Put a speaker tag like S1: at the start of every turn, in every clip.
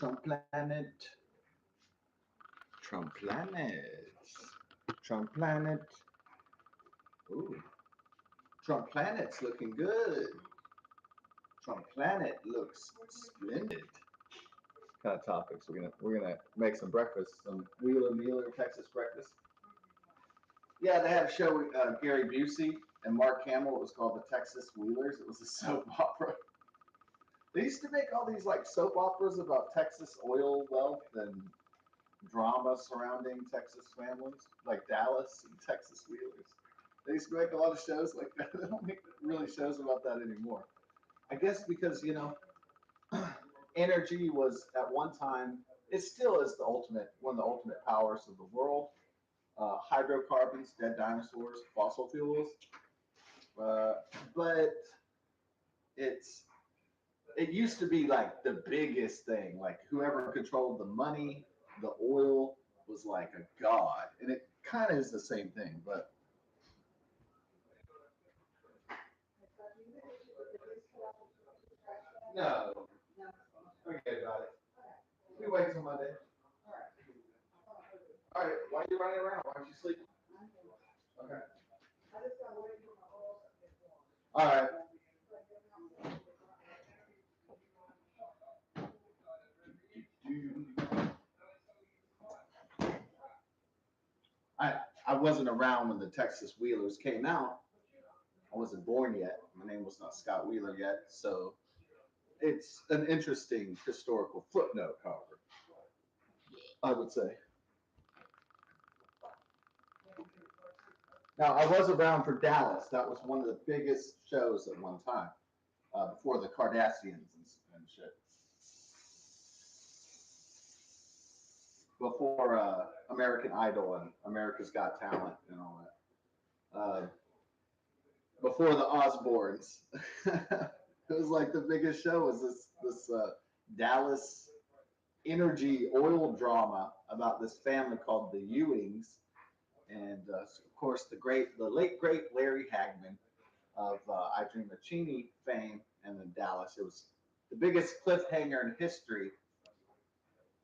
S1: Trumplanet. Trumplanet. Trumplanet. Ooh. Trumplanet's looking good. Trumplanet looks splendid. Kind of topics. We're gonna make some breakfast, some Wheeler Mueller Texas breakfast. Yeah, they had a show with Gary Busey and Mark Hamill. It was called The Texas Wheelers. It was a soap opera. They used to make all these like soap operas about Texas oil wealth and drama surrounding Texas families, like Dallas and Texas Wheelers. They used to make a lot of shows like that. They don't make really shows about that anymore. I guess because energy was at one time. It still is the ultimate one of the ultimate powers of the world. Hydrocarbons, dead dinosaurs, fossil fuels. Uh, but it's it used to be like the biggest thing. Like whoever controlled the money, the oil was like a god, and it kind of is the same thing. But no, forget about it. We wait till Monday. All right, why are you running around? Why aren't you sleeping? Okay. All right. I wasn't around when the Texas Wheelers came out. I wasn't born yet. My name was not Scott Wheeler yet, so it's an interesting historical footnote, however, I would say. Now, I was around for Dallas. That was one of the biggest shows at one time, before the Kardashians and shit. Before American Idol and America's Got Talent and all that. Before the Osbournes. It was like the biggest show was this Dallas energy oil drama about this family called the Ewings, and of course the late great Larry Hagman of I Dream of Jeannie fame, and then Dallas. It was the biggest cliffhanger in history.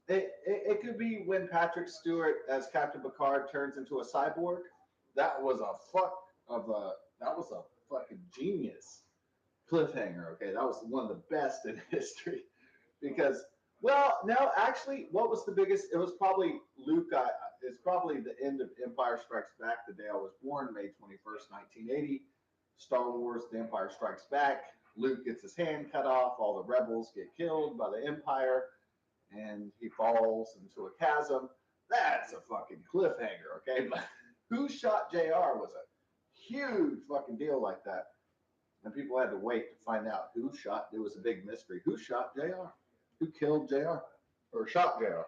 S1: It could be when Patrick Stewart as Captain Picard turns into a cyborg. That was a fucking genius cliffhanger. Okay, that was one of the best in history because well, no, actually, what was the biggest? It was probably Luke. It's probably the end of Empire Strikes Back, the day I was born, May 21st, 1980. Star Wars: The Empire Strikes Back. Luke gets his hand cut off. All the rebels get killed by the Empire, and he falls into a chasm. That's a fucking cliffhanger, okay? But who shot JR was a huge fucking deal like that. And people had to wait to find out who shot. It was a big mystery. Who shot JR? Who killed JR? Or shot JR?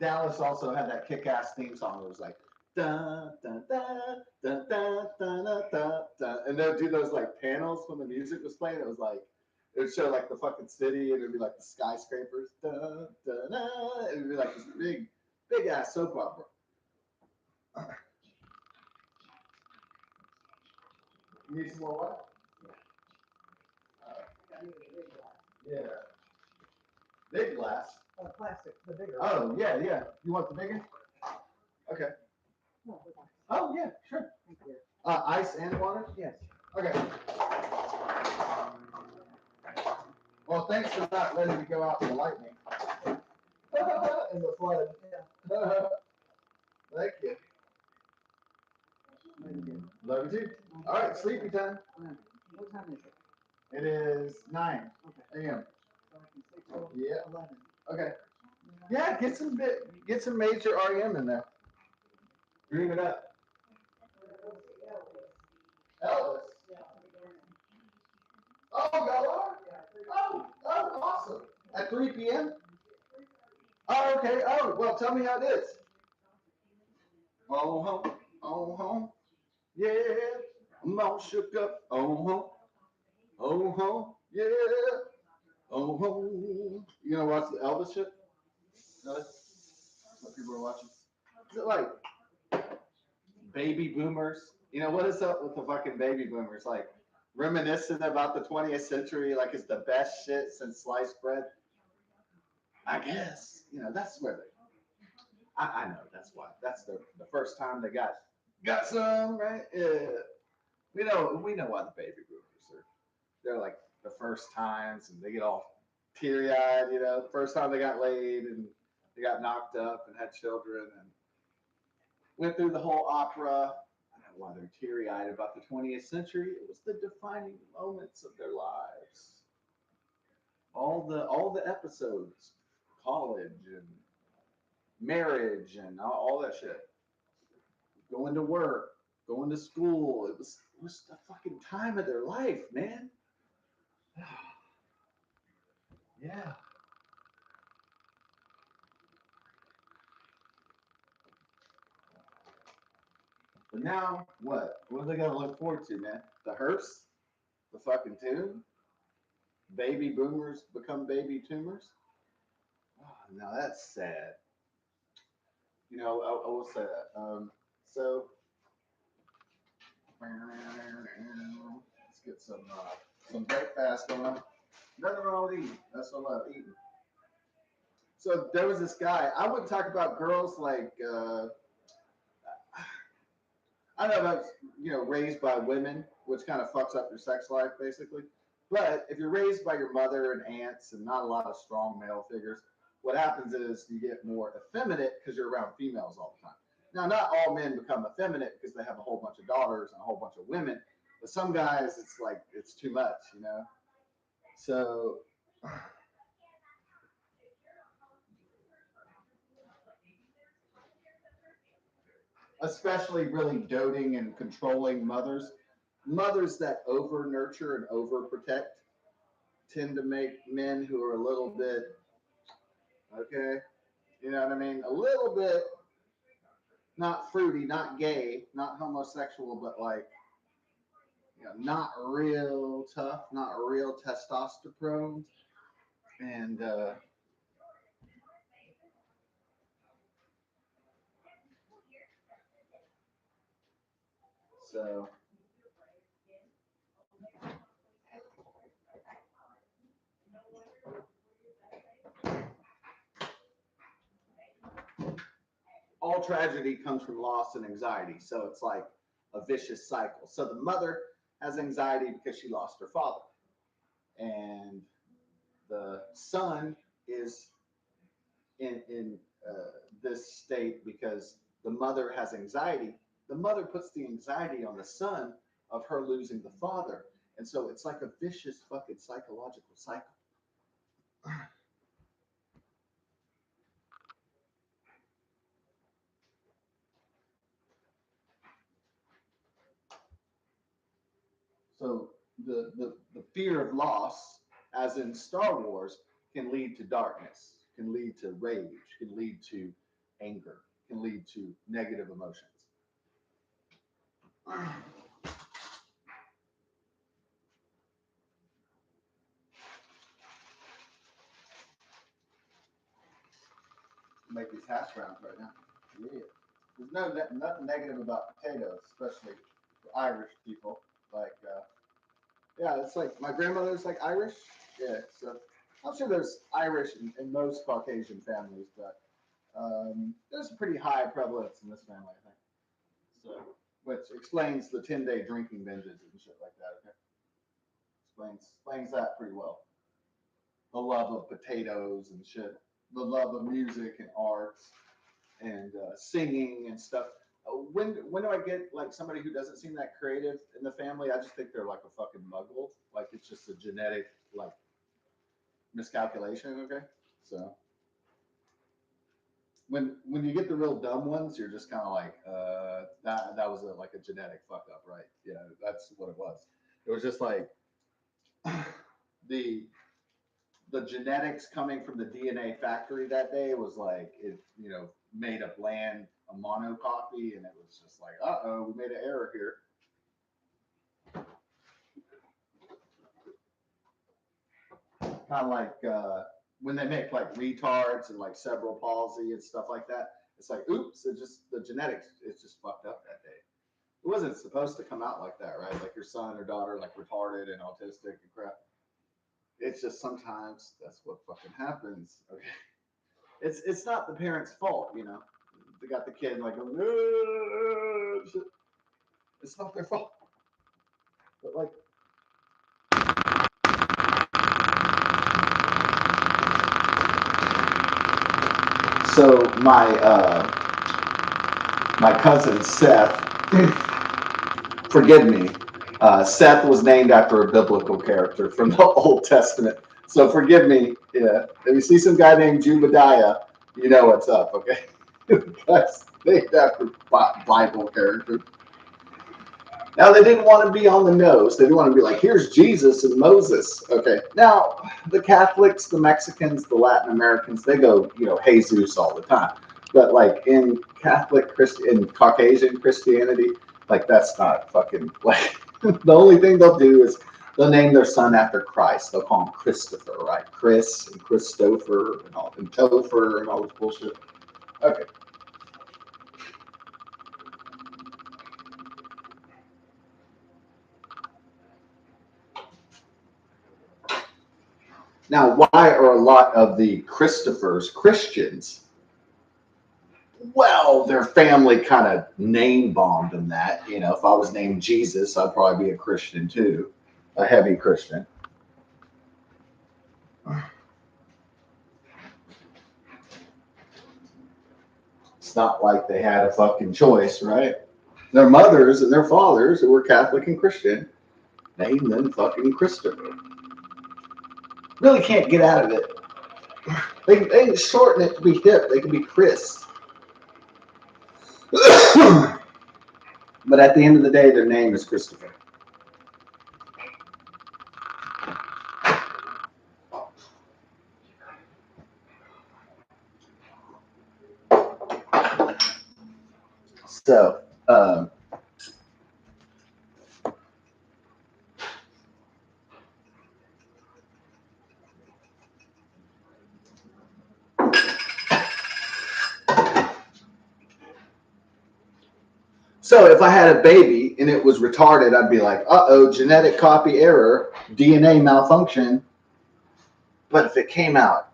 S1: Dallas also had that kick-ass theme song. It was like da da da da da da da da, and they'd do those like panels when the music was playing. It was like it would show like the fucking city, and it'd be like the skyscrapers. Da da da. It'd be like this big ass soap opera. You need some more what? Yeah. Big glass.
S2: Plastic, the bigger.
S1: Oh yeah, yeah. You want the bigger? Okay. Oh yeah, sure.
S2: Thank you.
S1: Ice and water?
S2: Yes.
S1: Okay. Well, thanks for not letting me go out in the lightning. In the flood.
S2: Yeah.
S1: Thank you.
S2: Thank you.
S1: Love you too. All right, sleepy time.
S2: What time is it?
S1: It is 9
S2: Okay.
S1: a.m.
S2: So I can sleep till
S1: Yeah.
S2: 11.
S1: Okay. Yeah, get some major REM in there. Dream it up. Elvis. Oh, y'all are? Oh, awesome. At 3 p.m.? Oh, okay. Oh, well, tell me how it is. Oh, home. Oh, home. Yeah. I'm all shook up. Oh, home. Oh, home. Yeah. Oh, home. You gonna watch the Elvis shit? No? What people are watching? Is it like baby boomers You know, what is up with the fucking baby boomers? Like, reminiscing about the 20th century, like it's the best shit since sliced bread. I guess, you know, that's where I know that's why. That's the first time they got some, right? Yeah. We know why the baby boomers are, they're like the first times and they get all teary eyed, you know, the first time they got laid and they got knocked up and had children and went through the whole opera. I don't know why they're teary eyed about the 20th century. It was the defining moments of their lives. All the episodes, college and marriage and all that shit. Going to work, going to school. It was the fucking time of their life, man. Yeah. But now what? What are they gonna look forward to, man? The hearse? The fucking tomb? Baby boomers become baby tumors? Oh, now that's sad. You know, I will say that. So let's get some breakfast going on. Nothing wrong with eating. That's what I love eating. So there was this guy. I would talk about girls like I don't know about raised by women, which kind of fucks up your sex life basically. But if you're raised by your mother and aunts and not a lot of strong male figures, what happens is you get more effeminate because you're around females all the time. Now, not all men become effeminate because they have a whole bunch of daughters and a whole bunch of women, but some guys, it's like it's too much, you know. So, especially really doting and controlling mothers that over nurture and over protect tend to make men who are a little bit okay, you know what I mean, a little bit not fruity, not gay, not homosexual, but like not real tough, not real testosterone, and so all tragedy comes from loss and anxiety. So it's like a vicious cycle. So the mother has anxiety because she lost her father, and the son is in this state because the mother has anxiety. The mother puts the anxiety on the son of her losing the father, and so it's like a vicious fucking psychological cycle. So the fear of loss, as in Star Wars, can lead to darkness, can lead to rage, can lead to anger, can lead to negative emotions. Make these hash browns right now. Yeah. There's nothing negative about potatoes, especially for Irish people. Like, yeah, it's like my grandmother's like Irish. Yeah, so I'm sure there's Irish in most Caucasian families, but there's a pretty high prevalence in this family, I think. So, which explains the 10-day drinking binges and shit like that. Okay, explains that pretty well. The love of potatoes and shit, the love of music and arts and singing and stuff. When do I get like somebody who doesn't seem that creative in the family? I just think they're like a fucking muggle. Like it's just a genetic like miscalculation. Okay, so when you get the real dumb ones, you're just kind of like that was like a genetic fuck up, right? Yeah, that's what it was. It was just like the the genetics coming from the DNA factory that day was like it, made a bland a monocopy, and it was just like, we made an error here. Kind of like when they make like retards and like cerebral palsy and stuff like that. It's like, oops, it just the genetics it's just fucked up that day. wasn't supposed to come out like that, right? Like your son or daughter, like retarded and autistic and crap. It's just sometimes that's what fucking happens. Okay, it's not the parents' fault, you know. They got the kid like, it's not their fault. But like, so my cousin Seth, forgive me, Seth was named after a biblical character from the Old Testament. So forgive me. Yeah, if you see some guy named Jubadiah, you know what's up. Okay, that's named after Bible character. Now they didn't want to be on the nose. They didn't want to be like, here's Jesus and Moses. Okay. Now the Catholics, the Mexicans, the Latin Americans, they go, you know, Jesus all the time. But like in in Caucasian Christianity, like that's not fucking like the only thing they'll do is they'll name their son after Christ. They'll call him Christopher, right? Chris and Christopher and Topher and all this bullshit. Okay. Now, why are a lot of the Christophers Christians? Well, their family kind of name bombed them that. You know, if I was named Jesus, I'd probably be a Christian too, a heavy Christian. It's not like they had a fucking choice, right? Their mothers and their fathers, who were Catholic and Christian, named them fucking Christopher. Really can't get out of it. They can shorten it to be hip. They can be Chris. But at the end of the day, their name is Christopher. So, so if I had a baby and it was retarded, I'd be like, uh-oh, genetic copy error, DNA malfunction. But if it came out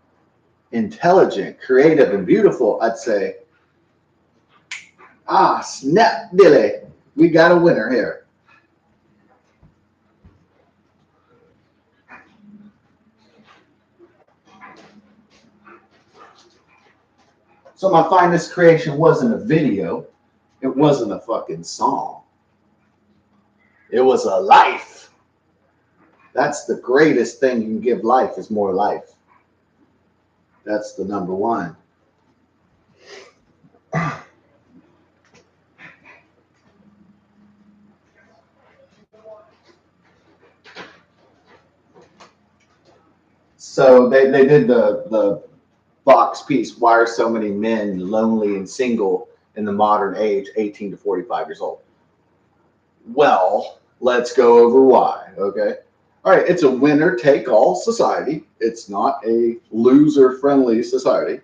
S1: intelligent, creative, and beautiful, I'd say, snap dilly, we got a winner here. So my finest creation wasn't a video. It wasn't a fucking song. It was a life. That's the greatest thing you can give life is more life. That's the number one. So they did the box piece, why are so many men lonely and single in the modern age, 18 to 45 years old? Well, let's go over why, okay? All right, it's a winner-take-all society. It's not a loser-friendly society.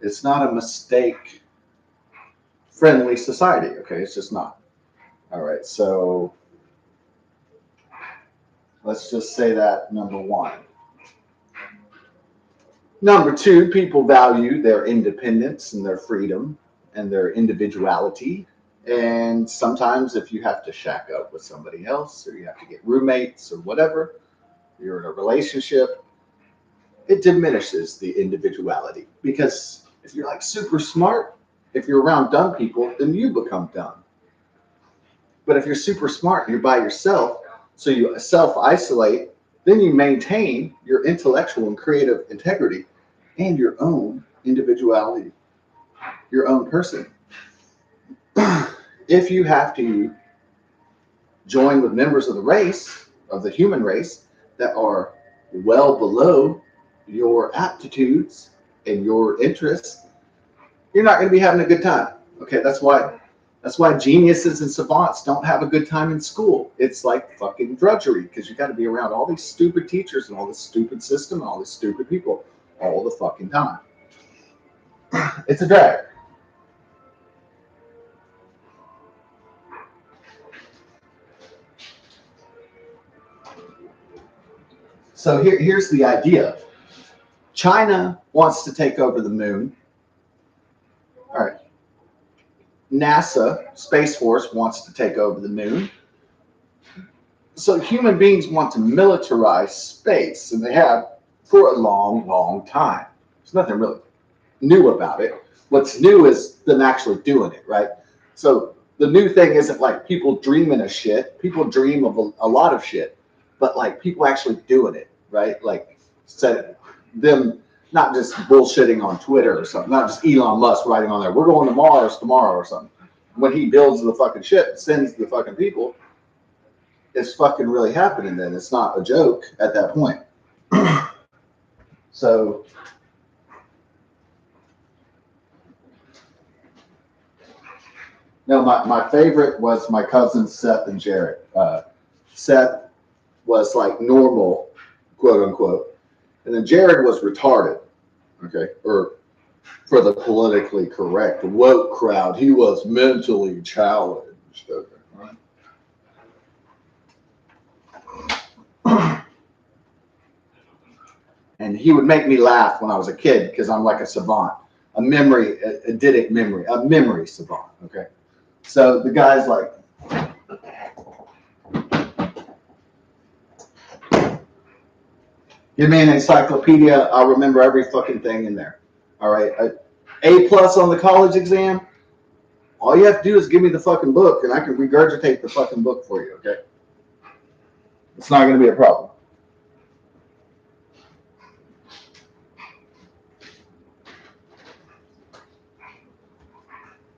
S1: It's not a mistake-friendly society, okay? It's just not. All right, so let's just say that number one. Number two, people value their independence and their freedom and their individuality. And sometimes if you have to shack up with somebody else or you have to get roommates or whatever, you're in a relationship, it diminishes the individuality. Because if you're like super smart, if you're around dumb people, then you become dumb. But if you're super smart and you're by yourself, so you self-isolate, then you maintain your intellectual and creative integrity and your own individuality, your own person. If you have to join with members of the race, of the human race, that are well below your aptitudes and your interests, you're not going to be having a good time. Okay, that's why geniuses and savants don't have a good time in school. It's like fucking drudgery because you got to be around all these stupid teachers and all this stupid system and all these stupid people all the fucking time. It's a drag. So here's the idea. China wants to take over the moon. All right. NASA, Space Force, wants to take over the moon. So human beings want to militarize space, and they have for a long, long time. There's nothing really new about it. What's new is them actually doing it, right? So the new thing isn't like people dreaming of shit. People dream of a lot of shit, but like people actually doing it, right? Like said them not just bullshitting on Twitter or something, not just Elon Musk writing on there, we're going to Mars tomorrow or something. When he builds the fucking ship, sends the fucking people, it's fucking really happening then. It's not a joke at that point. So no, my favorite was my cousins Seth and Jared. Seth was like normal, quote unquote, and then Jared was retarded. Okay, or for the politically correct woke crowd, he was mentally challenged. Okay, right? And he would make me laugh when I was a kid because I'm like a savant, a memory savant. Okay, so the guy's like, give me an encyclopedia. I'll remember every fucking thing in there. All right. A plus on the college exam. All you have to do is give me the fucking book and I can regurgitate the fucking book for you. Okay. It's not going to be a problem.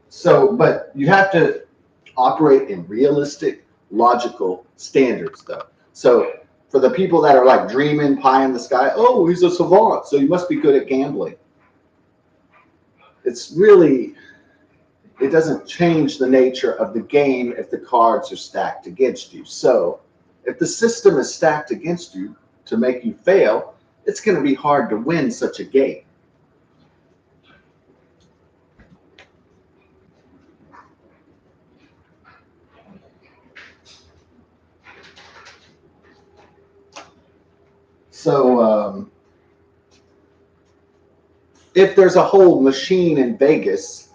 S1: So, but you have to operate in realistic, logical standards, though. So, for the people that are like dreaming pie in the sky, oh, he's a savant, so you must be good at gambling. It's really, it doesn't change the nature of the game if the cards are stacked against you. So, if the system is stacked against you to make you fail, it's going to be hard to win such a game. So, if there's a whole machine in Vegas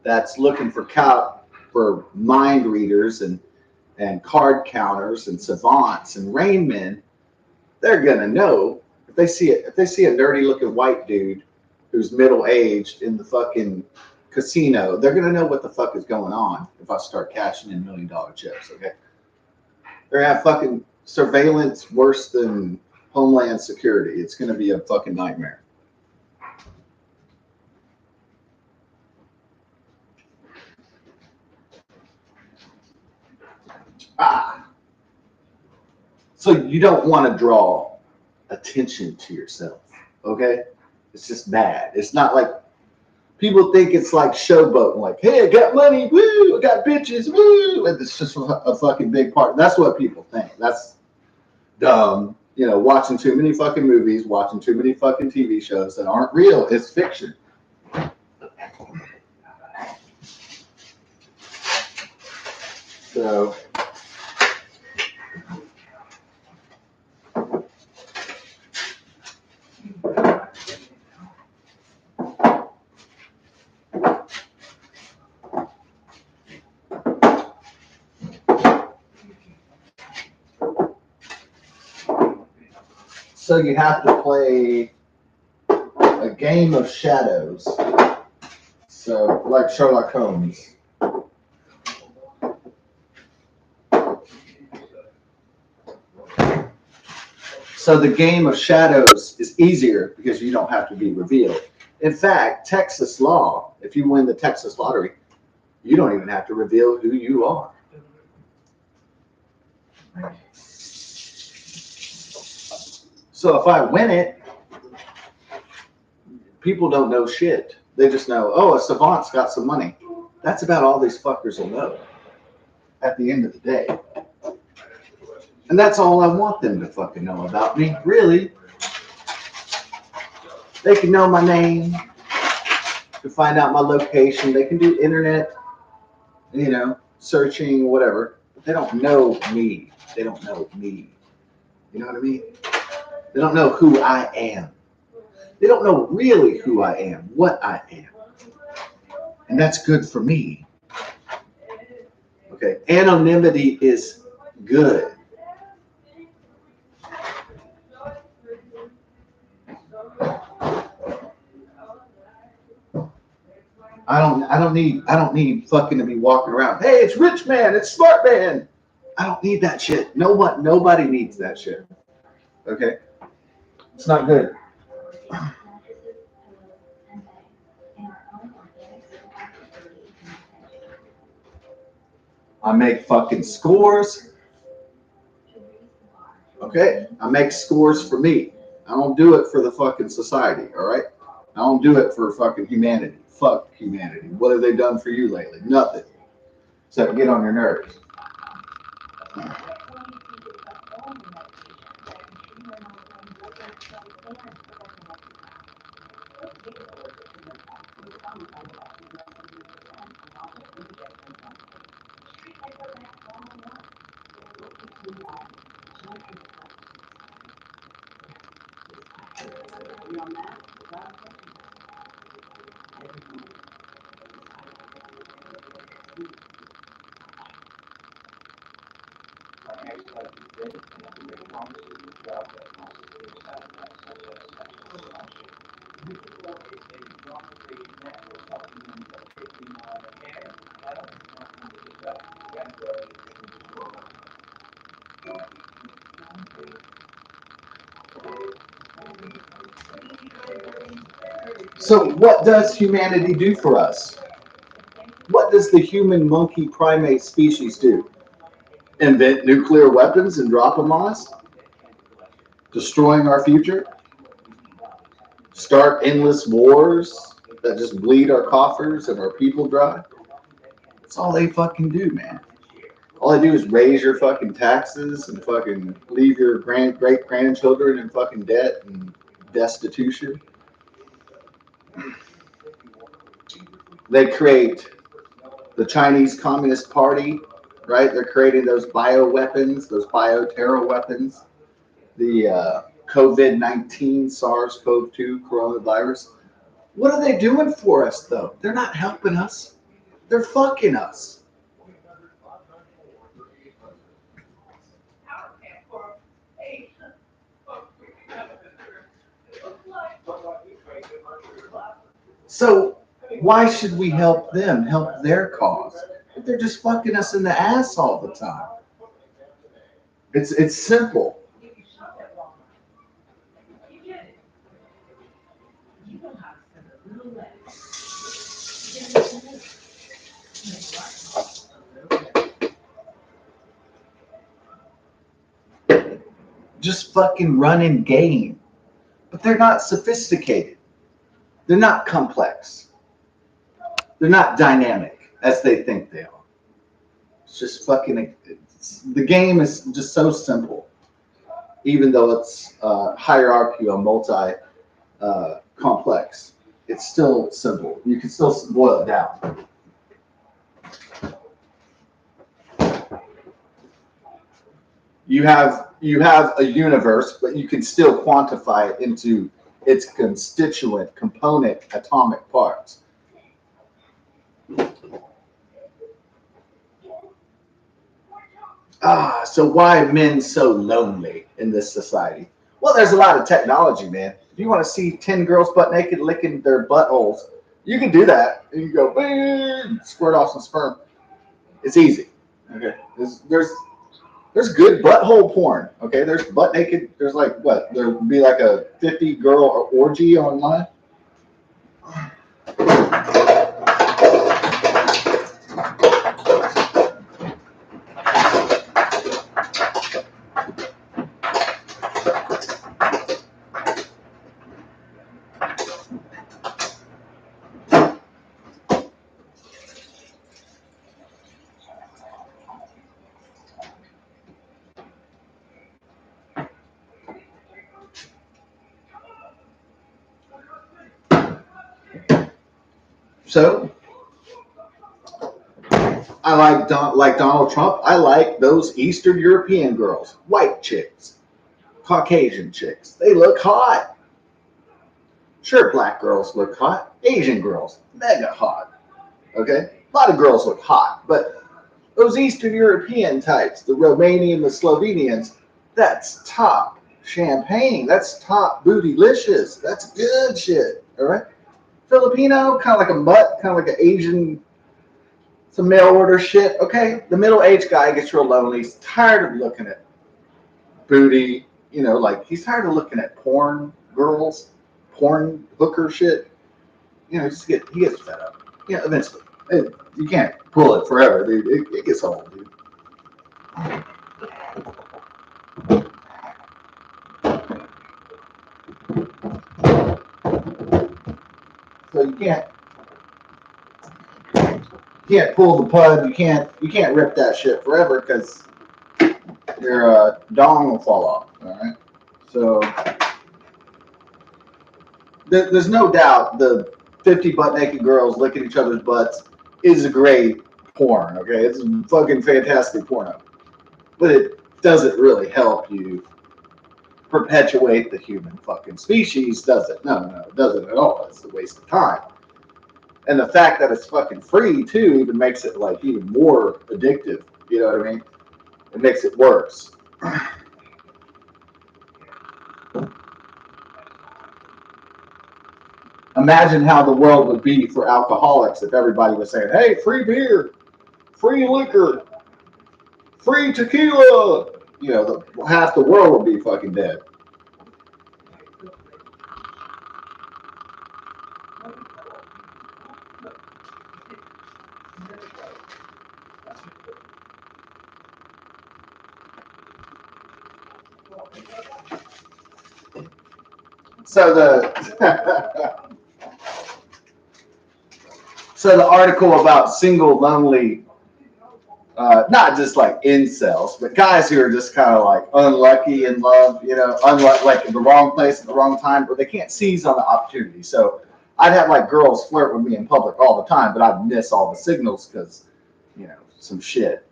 S1: that's looking for mind readers and card counters and savants and rain men, they're gonna know if they see a nerdy looking white dude who's middle aged in the fucking casino, they're gonna know what the fuck is going on if I start cashing in $1 million chips. Okay, they're gonna have fucking surveillance worse than Homeland Security. It's gonna be a fucking nightmare. So you don't want to draw attention to yourself, okay? It's just bad. It's not like people think it's like showboating, like, hey, I got money, woo, I got bitches, woo, and it's just a fucking big part. That's what people think. That's dumb. You know, watching too many fucking movies, watching too many fucking TV shows that aren't real. It's fiction. So you have to play a game of shadows. So like Sherlock Holmes. So the game of shadows is easier because you don't have to be revealed. In fact, Texas law, if you win the Texas lottery, you don't even have to reveal who you are. So if I win it, people don't know shit. They just know, oh, a savant's got some money. That's about all these fuckers will know at the end of the day. And that's all I want them to fucking know about me, really. They can know my name, to find out my location. They can do internet, you know, searching, whatever. But they don't know me. They don't know me. You know what I mean? They don't know who I am. They don't know really who I am, what I am. And that's good for me. Okay. Anonymity is good. I don't need fucking to be walking around. Hey, it's rich man, it's smart man. I don't need that shit. Nobody needs that shit. Okay? It's not good. I make fucking scores. Okay? I make scores for me. I don't do it for the fucking society, all right? I don't do it for fucking humanity. Fuck humanity. What have they done for you lately? Nothing. Except get on your nerves. So, what does humanity do for us? What does the human monkey primate species do? Invent nuclear weapons and drop them on us? Destroying our future? Start endless wars that just bleed our coffers and our people dry? That's all they fucking do, man. All they do is raise your fucking taxes and fucking leave your great grandchildren in fucking debt and destitution. They create the Chinese Communist Party, right? They're creating those bioweapons, those bioterror weapons. The COVID-19, SARS-CoV-2 coronavirus. What are they doing for us, though? They're not helping us. They're fucking us. So why should we help them, help their cause? If they're just fucking us in the ass all the time. It's simple. Just fucking running game. But they're not sophisticated. They're not complex. They're not dynamic as they think they are. It's just fucking. The game is just so simple, even though it's hierarchical, multi complex. It's still simple. You can still boil it down. You have a universe, but you can still quantify it into its constituent component atomic parts. So why are men so lonely in this society? Well, there's a lot of technology, man. If you want to see 10 girls butt naked licking their buttholes, you can do that. You can go, bang, squirt off some sperm. It's easy. Okay. There's good butthole porn. Okay. There's butt naked. There's like, what? There'll be like a 50 girl orgy online. So I like Donald Trump. I like those Eastern European girls, white chicks. Caucasian chicks. They look hot. Sure, black girls look hot. Asian girls, mega hot. Okay? A lot of girls look hot, but those Eastern European types, the Romanian, the Slovenians, that's top champagne. That's top bootylicious. That's good shit. All right? Filipino, kind of like a mutt, kind of like an Asian, some mail order shit. Okay? The middle-aged guy gets real lonely. He's tired of looking at booty, like he's tired of looking at porn girls, porn hooker shit. He gets fed up. Eventually. You can't pull it forever, dude. It gets old, dude. So you can't pull the pud. You can't rip that shit forever because your dong will fall off. All right. So there's no doubt the 50 butt naked girls licking each other's butts is a great porn. Okay, it's fucking fantastic porno, but it doesn't really help you perpetuate the human fucking species, does it? No, it doesn't at all. It's a waste of time. And the fact that it's fucking free too even makes it like even more addictive. You know what I mean? It makes it worse. Imagine how the world would be for alcoholics if everybody was saying, hey, free beer, free liquor, free tequila. Half the world would be fucking dead. So the article about single, lonely, not just like incels, but guys who are just kind of like unlucky in love, like in the wrong place at the wrong time, where they can't seize on the opportunity. So I'd have like girls flirt with me in public all the time, but I'd miss all the signals because, some shit,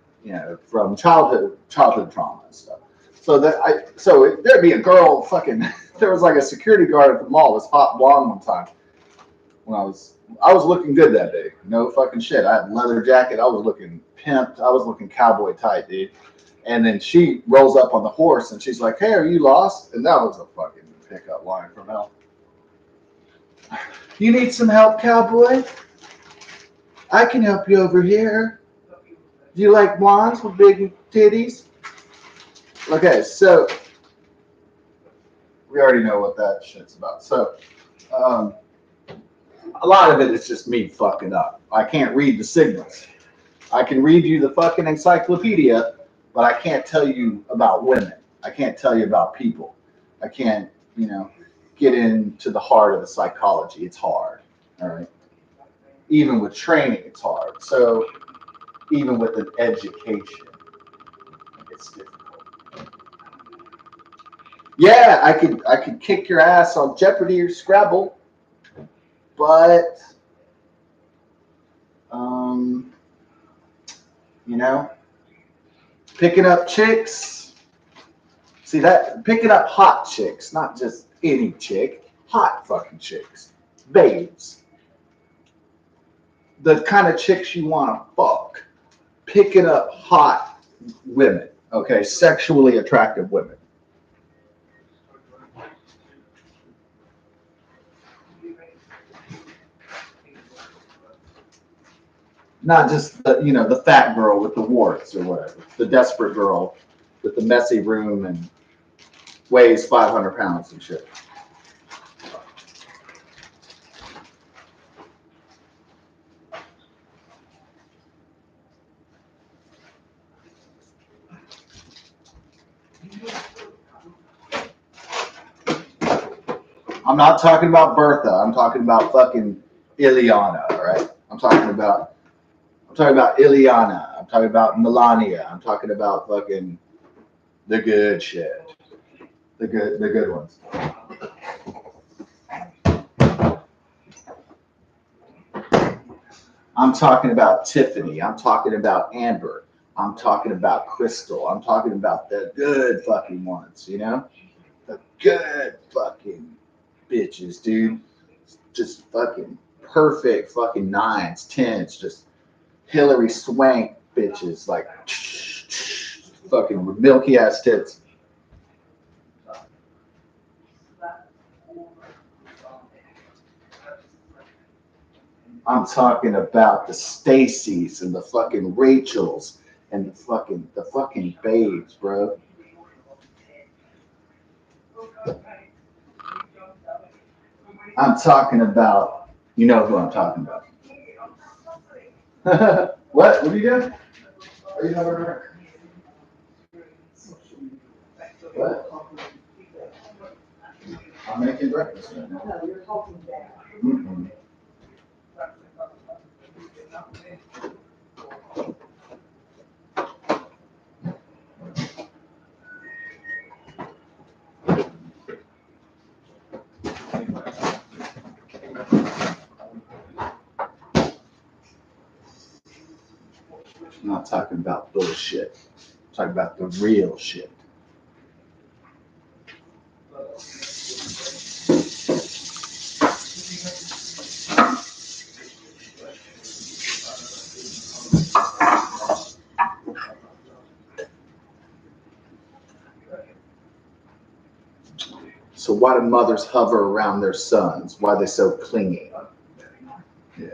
S1: from childhood trauma and stuff. So there'd be a girl fucking. There was like a security guard at the mall, this hot blonde one time. When I was looking good that day. No fucking shit. I had a leather jacket. I was looking pimped. I was looking cowboy tight, dude. And then she rolls up on the horse and she's like, "Hey, are you lost?" And that was a fucking pickup line from hell. You need some help, cowboy? I can help you over here. Do you like blondes with big titties? Okay, so we already know what that shit's about. So, a lot of it is just me fucking up. I can't read the signals. I can read you the fucking encyclopedia, but I can't tell you about women. I can't tell you about people. I can't, get into the heart of the psychology. It's hard. All right. Even with training, it's hard. So even with an education, it's difficult. Yeah, I could kick your ass on Jeopardy or Scrabble, but picking up chicks. See that? Picking up hot chicks, not just any chick, hot fucking chicks, babes. The kind of chicks you want to fuck. Picking up hot women, okay, sexually attractive women. Not just the fat girl with the warts or whatever, the desperate girl with the messy room and weighs 500 pounds and shit. I'm not talking about Bertha. I'm talking about fucking Ileana, all right? I'm talking about Ileana. I'm talking about Melania. I'm talking about fucking the good shit. The good ones. I'm talking about Tiffany. I'm talking about Amber. I'm talking about Crystal. I'm talking about the good fucking ones, good fucking bitches, dude. Just fucking perfect fucking 9s, 10s, just Hillary Swank bitches, like fucking milky ass tits. I'm talking about the Stacys and the fucking Rachels and the fucking babes, bro. I'm talking about, you know who I'm talking about. What? What are you doing? Are you having a what? I'm making breakfast right now.
S2: No, you're talking back.
S1: Mm-mm. I'm not talking about bullshit. I'm talking about the real shit. So why do mothers hover around their sons? Why are they so clingy? Yeah.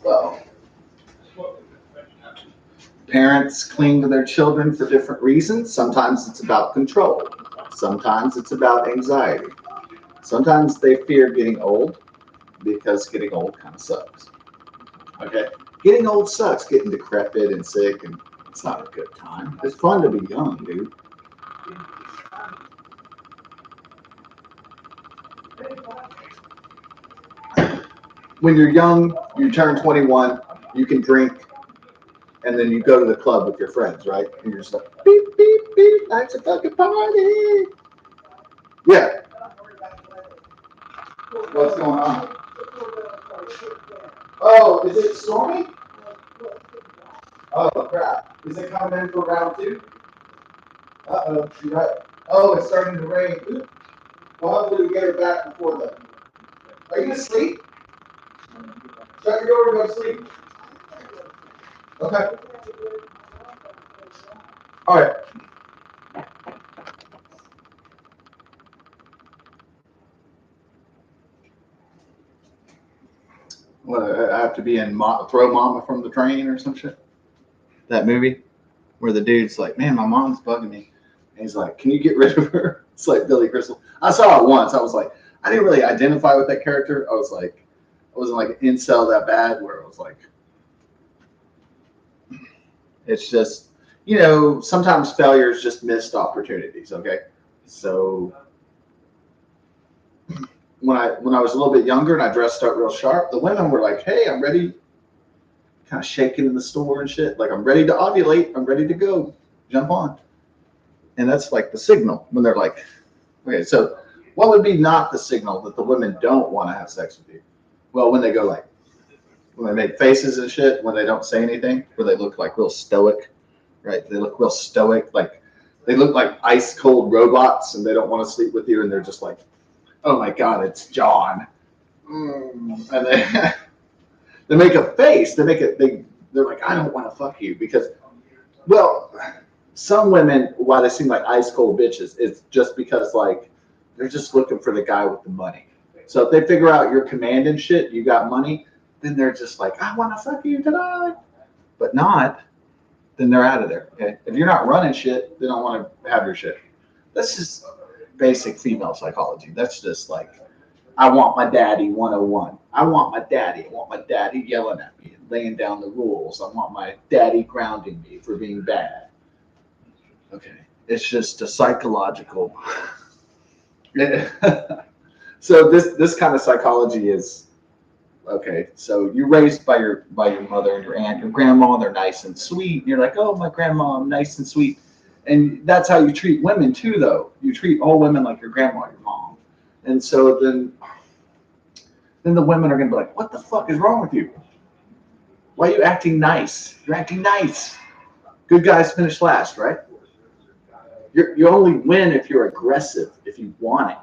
S1: Well, parents cling to their children for different reasons. Sometimes it's about control. Sometimes it's about anxiety. Sometimes they fear getting old because getting old kind of sucks. Okay? Getting old sucks, getting decrepit and sick, and it's not a good time. It's fun to be young, dude. When you're young, you turn 21, you can drink, and then you go to the club with your friends, right? And you're just like, beep, beep, beep, that's a fucking party. Yeah. What's going on? Oh, is it stormy? Oh, crap. Is it coming in for round 2? Uh-oh, you're right. Oh, it's starting to rain. Ooh. Well, hopefully we get her back before then. Are you asleep? Shut your door and go to sleep. Okay. All right. What, I have to be in Throw Mama from the Train or some shit? That movie where the dude's like, man, my mom's bugging me. And he's like, can you get rid of her? It's like Billy Crystal. I saw it once. I was like, I didn't really identify with that character. I wasn't like an incel that bad where I was like, it's just, sometimes failure is just missed opportunities. Okay. So when I was a little bit younger and I dressed up real sharp, the women were like, hey, I'm ready, kind of shaking in the store and shit. Like, I'm ready to ovulate. I'm ready to go. Jump on. And that's like the signal when they're like, okay, so what would be not the signal that the women don't want to have sex with you? Well, when they go like, when they make faces and shit, when they don't say anything, where they look like real stoic, right? They look real stoic, like they look like ice cold robots and they don't want to sleep with you and they're just like, oh my God, it's John. And they make a face, they're like, I don't want to fuck you because, well, some women, why they seem like ice cold bitches, it's just because like they're just looking for the guy with the money. So if they figure out you're commanding shit, you got money, then they're just like, I want to fuck you tonight. But not, then they're out of there. Okay. If you're not running shit, they don't want to have your shit. That's just basic female psychology. That's just like, I want my daddy 101. I want my daddy. I want my daddy yelling at me and laying down the rules. I want my daddy grounding me for being bad. Okay. It's just a psychological. So this kind of psychology is okay. So you're raised by your mother and your aunt, your grandma. They're nice and sweet. And you're like, oh, my grandma, I'm nice and sweet. And that's how you treat women too, though. You treat all women like your grandma, your mom. And so then then the women are going to be like, what the fuck is wrong with you? Why are you acting nice? You're acting nice. Good guys finish last, right? You only win if you're aggressive, if you want it.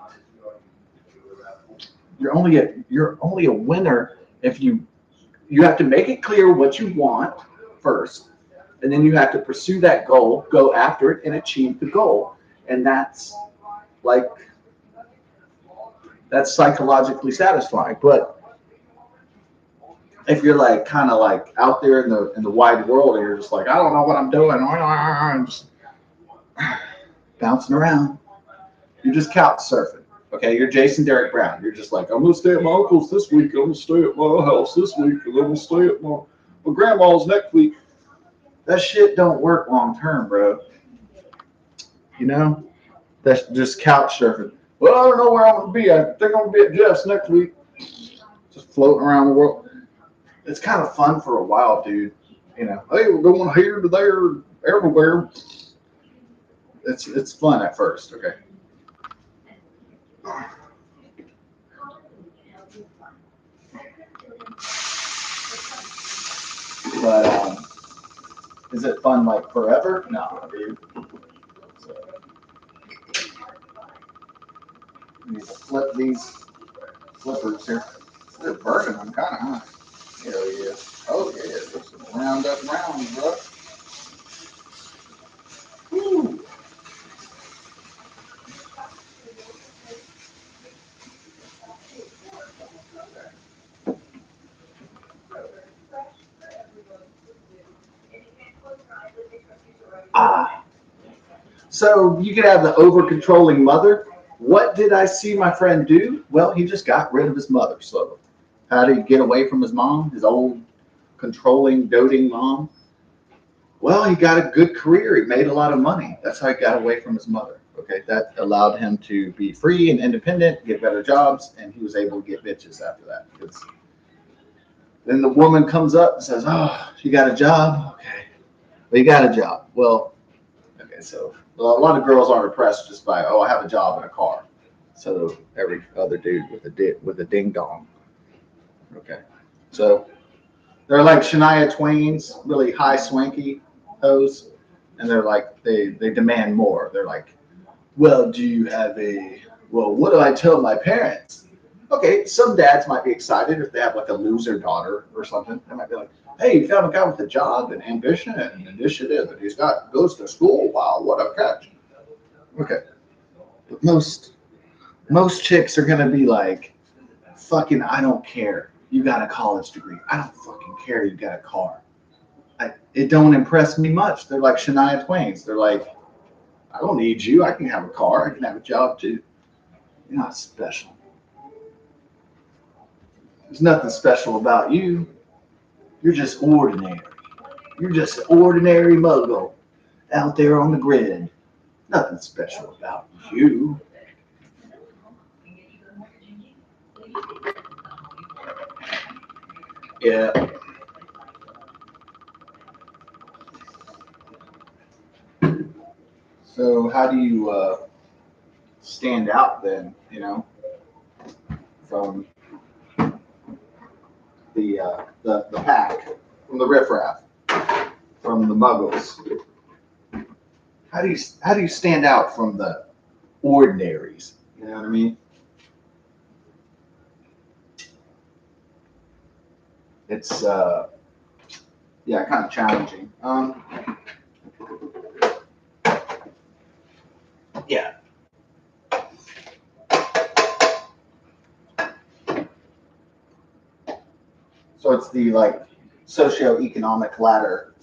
S1: You're only a winner if you have to make it clear what you want first, and then you have to pursue that goal, go after it, and achieve the goal. And that's psychologically satisfying. But if you're like kind of like out there in the wide world and you're just like, I don't know what I'm doing, I'm just bouncing around, you're just couch surfing. Okay, you're Jason Derek Brown. You're just like, I'm gonna stay at my uncle's this week, I'm gonna stay at my house this week, and I'm gonna stay at my grandma's next week. That shit don't work long term, bro. You know? That's just couch surfing. Well, I don't know where I'm gonna be. I think I'm gonna be at Jeff's next week. Just floating around the world. It's kind of fun for a while, dude. You know, hey, we're going here to there, everywhere. It's fun at first, okay. But is it fun like forever? No, dude. So, I need to flip these flippers here. They're burning them kind of hot. Here he is. Oh yeah, there's some round up rounds, bro. Woo. Ah. So you could have the over-controlling mother. What did I see my friend do? Well, he just got rid of his mother slowly. How did he get away from his mom, his old controlling, doting mom? Well, he got a good career. He made a lot of money. That's how he got away from his mother. Okay, that allowed him to be free and independent, get better jobs, and he was able to get bitches after that. Because then the woman comes up and says, "Oh, you got a job? Okay, well, you got a job. Well, okay, so a lot of girls aren't impressed just by, oh, I have a job and a car. So every other dude with a ding dong. Okay, so they're like Shania Twain's really high swanky hoes, and they're like they demand more. They're like, well, do you have a well? What do I tell my parents? Okay, some dads might be excited if they have like a loser daughter or something. They might be like, hey, you found a guy with a job and ambition and initiative, and goes to school. Wow, what a catch. Okay, but most chicks are gonna be like, fucking, I don't care. You got a college degree. I don't fucking care. You got a car. It don't impress me much. They're like Shania Twain's. They're like, I don't need you. I can have a car. I can have a job too. You're not special. There's nothing special about you. You're just ordinary. You're just an ordinary muggle out there on the grid. Nothing special about you. Yeah. So how do you stand out then? You know, from the pack, from the riffraff, from the muggles. How do you stand out from the ordinaries? You know what I mean? It's yeah, kind of challenging. Yeah. So it's the like socioeconomic ladder.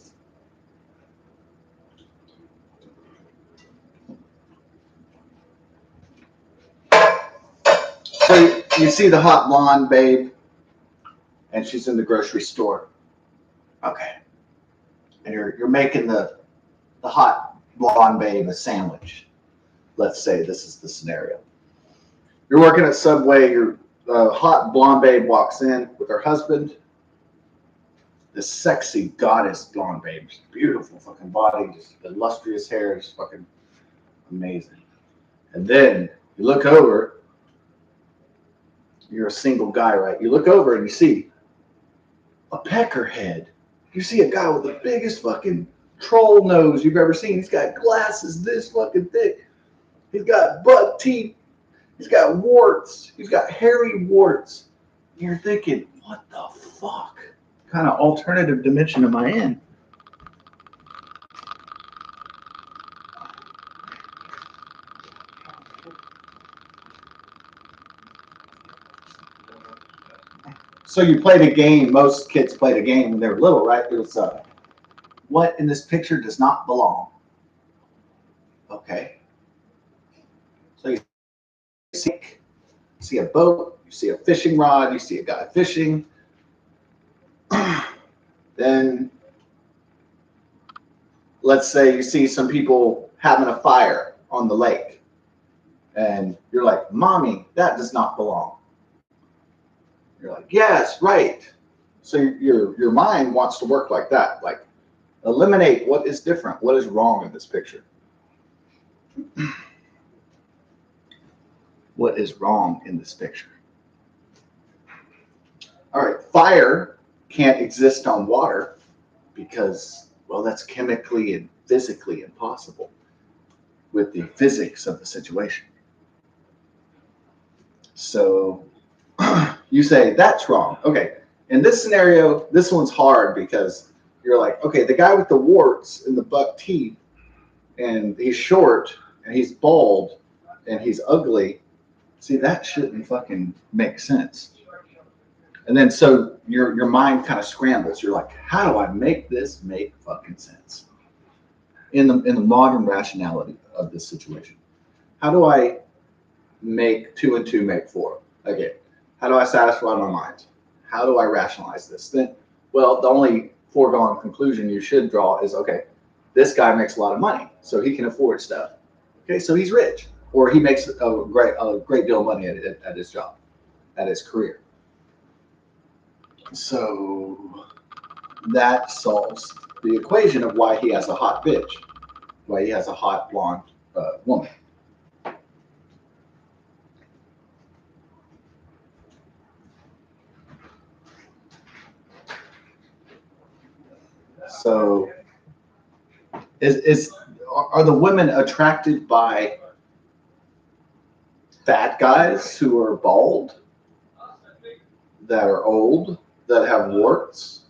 S1: So you see the hot blonde babe, and she's in the grocery store. Okay, and you're making the hot blonde babe a sandwich. Let's say this is the scenario. You're working at Subway. Your hot blonde babe walks in with her husband. This sexy goddess blonde babe, just beautiful fucking body, just illustrious hair, just fucking amazing. And then you look over, You're a single guy, right? You look over and you see a peckerhead. You see a guy with the biggest fucking troll nose you've ever seen. He's got glasses this fucking thick. He's got buck teeth. He's got warts. He's got hairy warts. And you're thinking, what the fuck? What kind of alternative dimension am I in? So you played a game. Most kids played a game when they were little, right? It was what in this picture does not belong. Okay. So you see a boat, you see a fishing rod, you see a guy fishing. Then let's say you see some people having a fire on the lake. And you're like, Mommy, that does not belong. You're like, yes, right. So your mind wants to work like that. Like, eliminate what is different, what is wrong in this picture. What is wrong in this picture? All right, fire can't exist on water because, well, that's chemically and physically impossible with the physics of the situation. So you say, that's wrong. Okay, in this scenario, this one's hard because you're like, okay, the guy with the warts and the buck teeth, and he's short, and he's bald, and he's ugly. See, that shouldn't fucking make sense. And then so your mind kind of scrambles. You're like, how do I make this make fucking sense? In the modern rationality of this situation. How do I make 2 and 2 make 4? Okay. How do I satisfy my mind? How do I rationalize this? Then, well, the only foregone conclusion you should draw is, okay, this guy makes a lot of money, so he can afford stuff. Okay, so he's rich, or he makes a great deal of money at his job, at his career. So that solves the equation of why he has a hot bitch, why he has a hot blonde woman. So are the women attracted by fat guys who are bald, that are old, that have warts,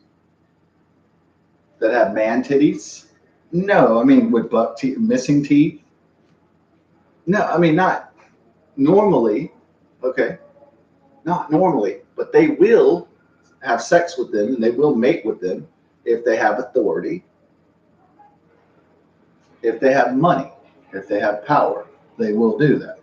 S1: that have man titties? No, I mean with buck teeth, missing teeth. No, I mean not normally. Okay, not normally, but they will have sex with them and they will mate with them if they have authority, if they have money, if they have power. They will do that.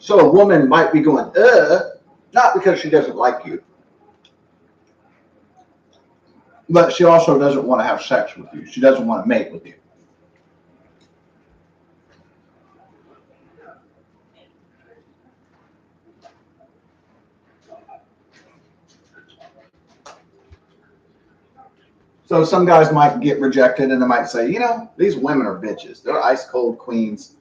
S1: So a woman might be going, not because she doesn't like you, but she also doesn't want to have sex with you. She doesn't want to mate with you. So some guys might get rejected and they might say, these women are bitches. They're ice cold queens.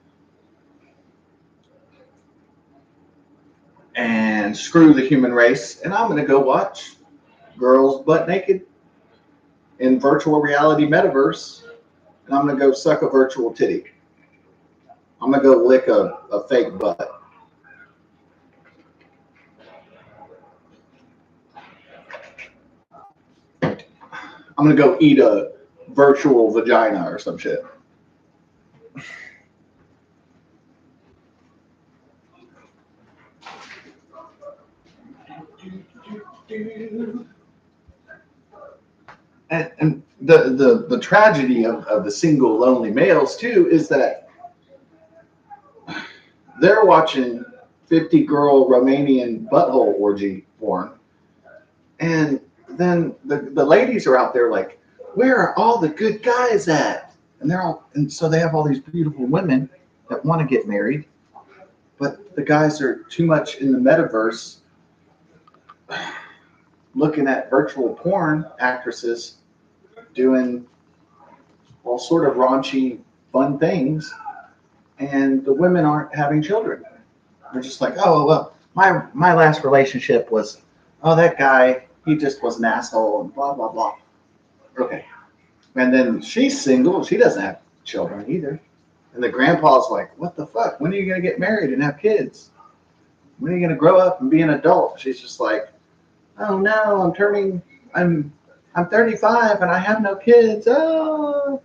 S1: And screw the human race. And I'm going to go watch girls butt naked in virtual reality metaverse. And I'm going to go suck a virtual titty. I'm going to go lick a fake butt. I'm going to go eat a virtual vagina or some shit. And the tragedy of the single lonely males too is that they're watching 50 girl Romanian butthole orgy porn, and then the ladies are out there like, where are all the good guys at? and so they have all these beautiful women that want to get married, but the guys are too much in the metaverse looking at virtual porn actresses doing all sort of raunchy, fun things, and the women aren't having children. They're just like, oh well, my last relationship was, oh that guy, he just was an asshole and blah blah blah. Okay, and then she's single, she doesn't have children either, and the grandpa's like, what the fuck? When are you gonna get married and have kids? When are you gonna grow up and be an adult? She's just like, oh no, I'm 35 and I have no kids. Oh.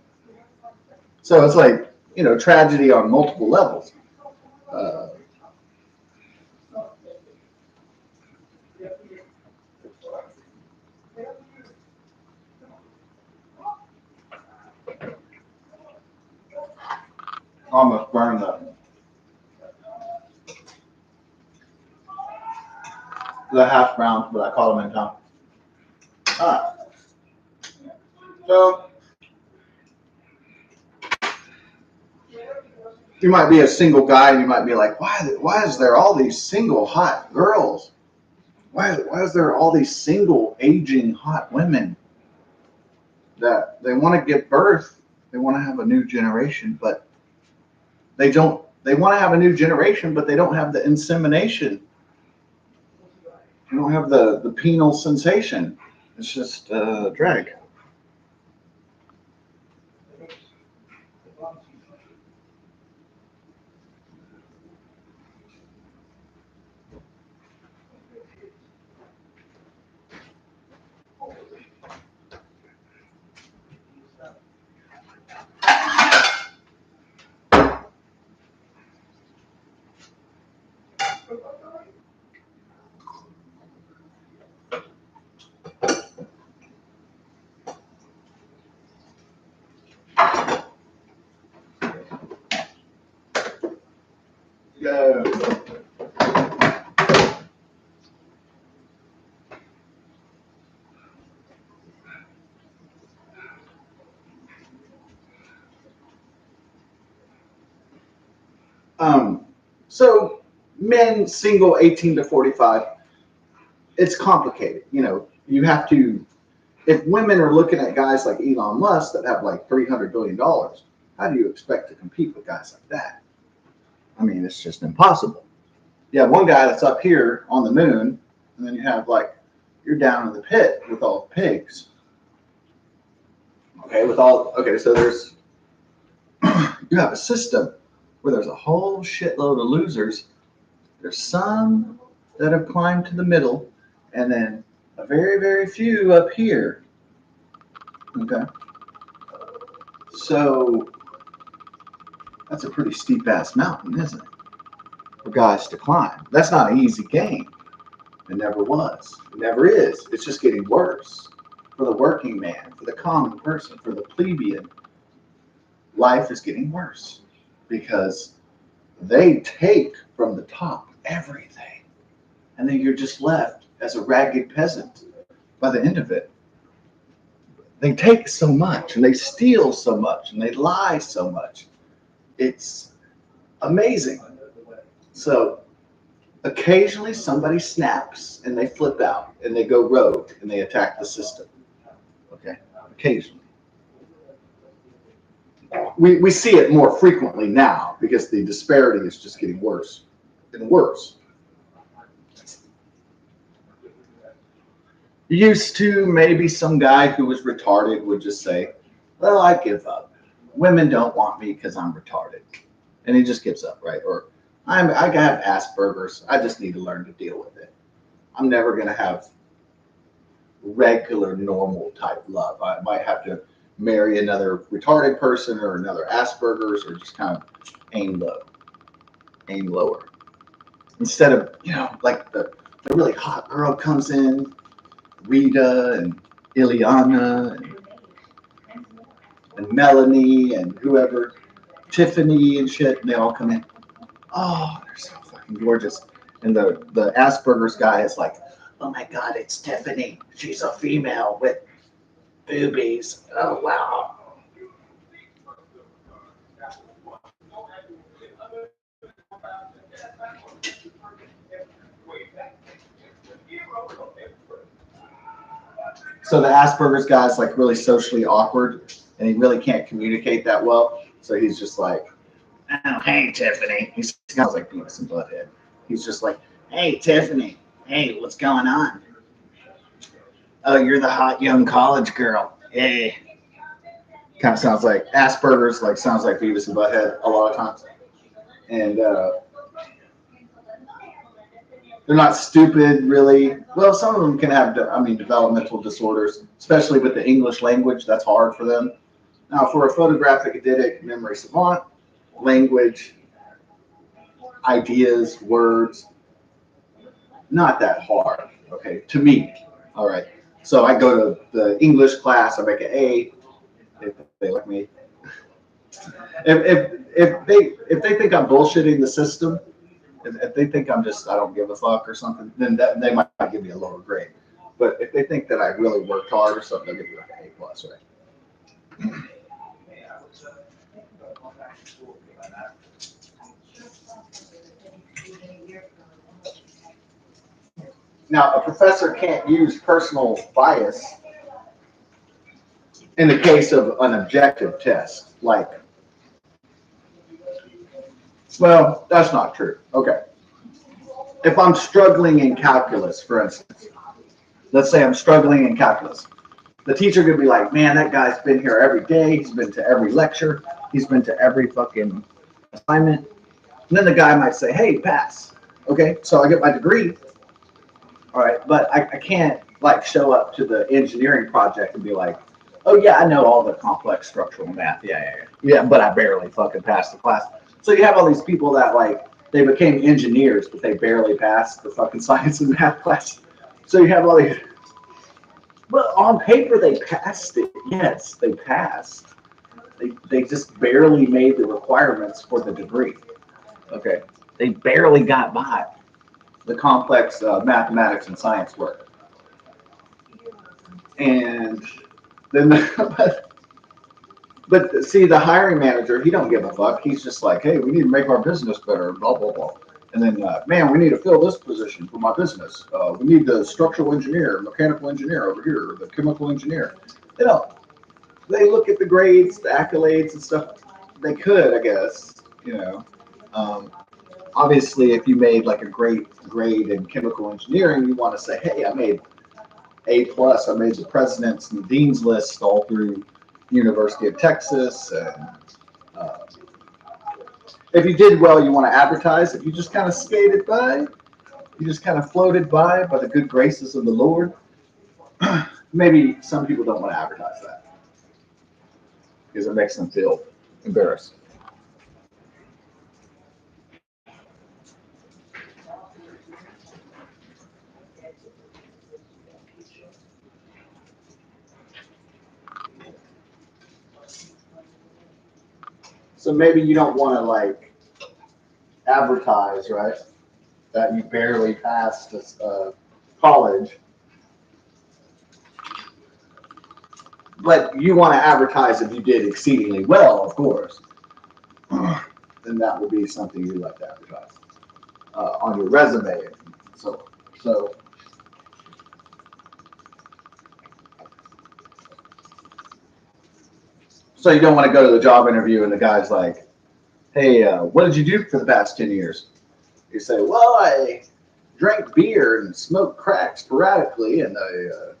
S1: So it's like, tragedy on multiple levels. Uh, almost burned the hash browns, but I caught them in time. All right. So you might be a single guy and you might be like, why is there all these single hot girls? Why is there all these single aging hot women that they want to give birth? They want to have a new generation, but they want to have a new generation, but they don't have the insemination. They don't have the penile sensation. It's just drag. Go. So men single 18 to 45, it's complicated. You have to, if women are looking at guys like Elon Musk that have like $300 billion, how do you expect to compete with guys like that? I mean, it's just impossible. You have one guy that's up here on the moon, and then you have like, you're down in the pit with all the pigs. Okay, so there's, you have a system where there's a whole shitload of losers. There's some that have climbed to the middle, and then a very, very few up here. Okay. So that's a pretty steep ass mountain, isn't it? For guys to climb. That's not an easy game. It never was. It never is. It's just getting worse. For the working man, for the common person, for the plebeian, life is getting worse because they take from the top everything. And then you're just left as a ragged peasant by the end of it. They take so much and they steal so much and they lie so much. It's amazing. So occasionally somebody snaps and they flip out and they go rogue and they attack the system. Okay, occasionally. We see it more frequently now because the disparity is just getting worse and worse. Used to, maybe some guy who was retarded would just say, well, I give up. Women don't want me because I'm retarded. And he just gives up, right? Or I have Asperger's. I just need to learn to deal with it. I'm never going to have regular, normal type love. I might have to marry another retarded person or another Asperger's, or just kind of aim low, aim lower. Instead of, like the really hot girl comes in, Rita and Ileana and Melanie and whoever, Tiffany and shit, and they all come in. Oh, they're so fucking gorgeous. And the Asperger's guy is like, oh my God, it's Tiffany. She's a female with boobies. Oh, wow. So the Asperger's guy's like really socially awkward, and he really can't communicate that well. So he's just like, oh, hey, Tiffany. He sounds like Beavis and Butthead. He's just like, hey, Tiffany. Hey, what's going on? Oh, you're the hot young college girl. Hey. Kind of sounds like Asperger's, like sounds like Beavis and Butthead a lot of times. And they're not stupid, really. Well, some of them can have, developmental disorders, especially with the English language. That's hard for them. Now, for a photographic eidetic memory savant, language, ideas, words, not that hard, okay, to me. All right. So I go to the English class, I make an A, if they like me. If they think I'm bullshitting the system, if they think I don't give a fuck or something, then they might give me a lower grade. But if they think that I really worked hard or something, they'll give me like an A plus, right? Now, a professor can't use personal bias in the case of an objective test. Like, well, that's not true. Okay. If I'm struggling in calculus, for instance, let's say I'm struggling in calculus, the teacher could be like, man, that guy's been here every day. He's been to every lecture. He's been to every fucking assignment. And then the guy might say, hey, pass. Okay, so I get my degree. All right, but I can't like show up to the engineering project and be like, oh yeah, I know all the complex structural math. Yeah, but I barely fucking passed the class. So you have all these people that like they became engineers, but they barely passed the fucking science and math class. So you have all these. Well, on paper they passed it. Yes, they passed. They just barely made the requirements for the degree. Okay, they barely got by the complex mathematics and science work. And then, but see, the hiring manager, he don't give a fuck. He's just like, hey, we need to make our business better, blah blah blah. And then, man, we need to fill this position for my business. We need the structural engineer, mechanical engineer over here, the chemical engineer. They don't. They look at the grades, the accolades, and stuff. They could, I guess, you know. Um, Obviously, if you made like a great grade in chemical engineering, you want to say, hey, I made A plus. I made the president's and dean's list all through University of Texas. And uh, if you did well, you want to advertise. If you just kind of skated by, you just kind of floated by the good graces of the Lord, maybe some people don't want to advertise that because it makes them feel embarrassed. So maybe you don't want to like advertise, right? That you barely passed this college, but you want to advertise if you did exceedingly well, of course. Then that would be something you'd like to advertise on your resume. So, so, so you don't want to go to the job interview and the guy's like, "Hey, what did you do for the past 10 years?" You say, "Well, I drank beer and smoked crack sporadically, and I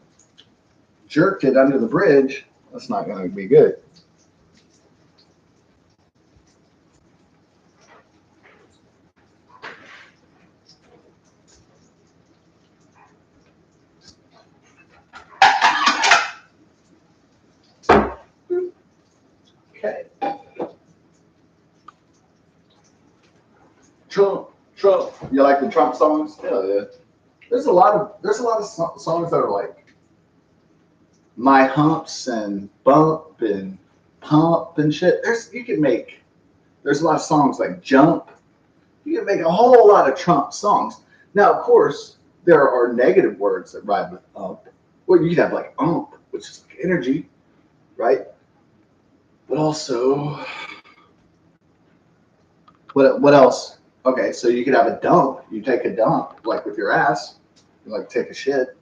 S1: jerked it under the bridge." That's not going to be good. Okay. Trump, Trump. You like the Trump songs? Hell yeah. There's a lot of songs that are like my humps and bump and pump and shit. There's a lot of songs like jump. You can make a whole lot of Trump songs. Now, of course, there are negative words that rhyme with ump. Well, you could have like ump, which is like energy, right? But also, what else? Okay, so you could have a dump. You take a dump, like with your ass, you like take a shit.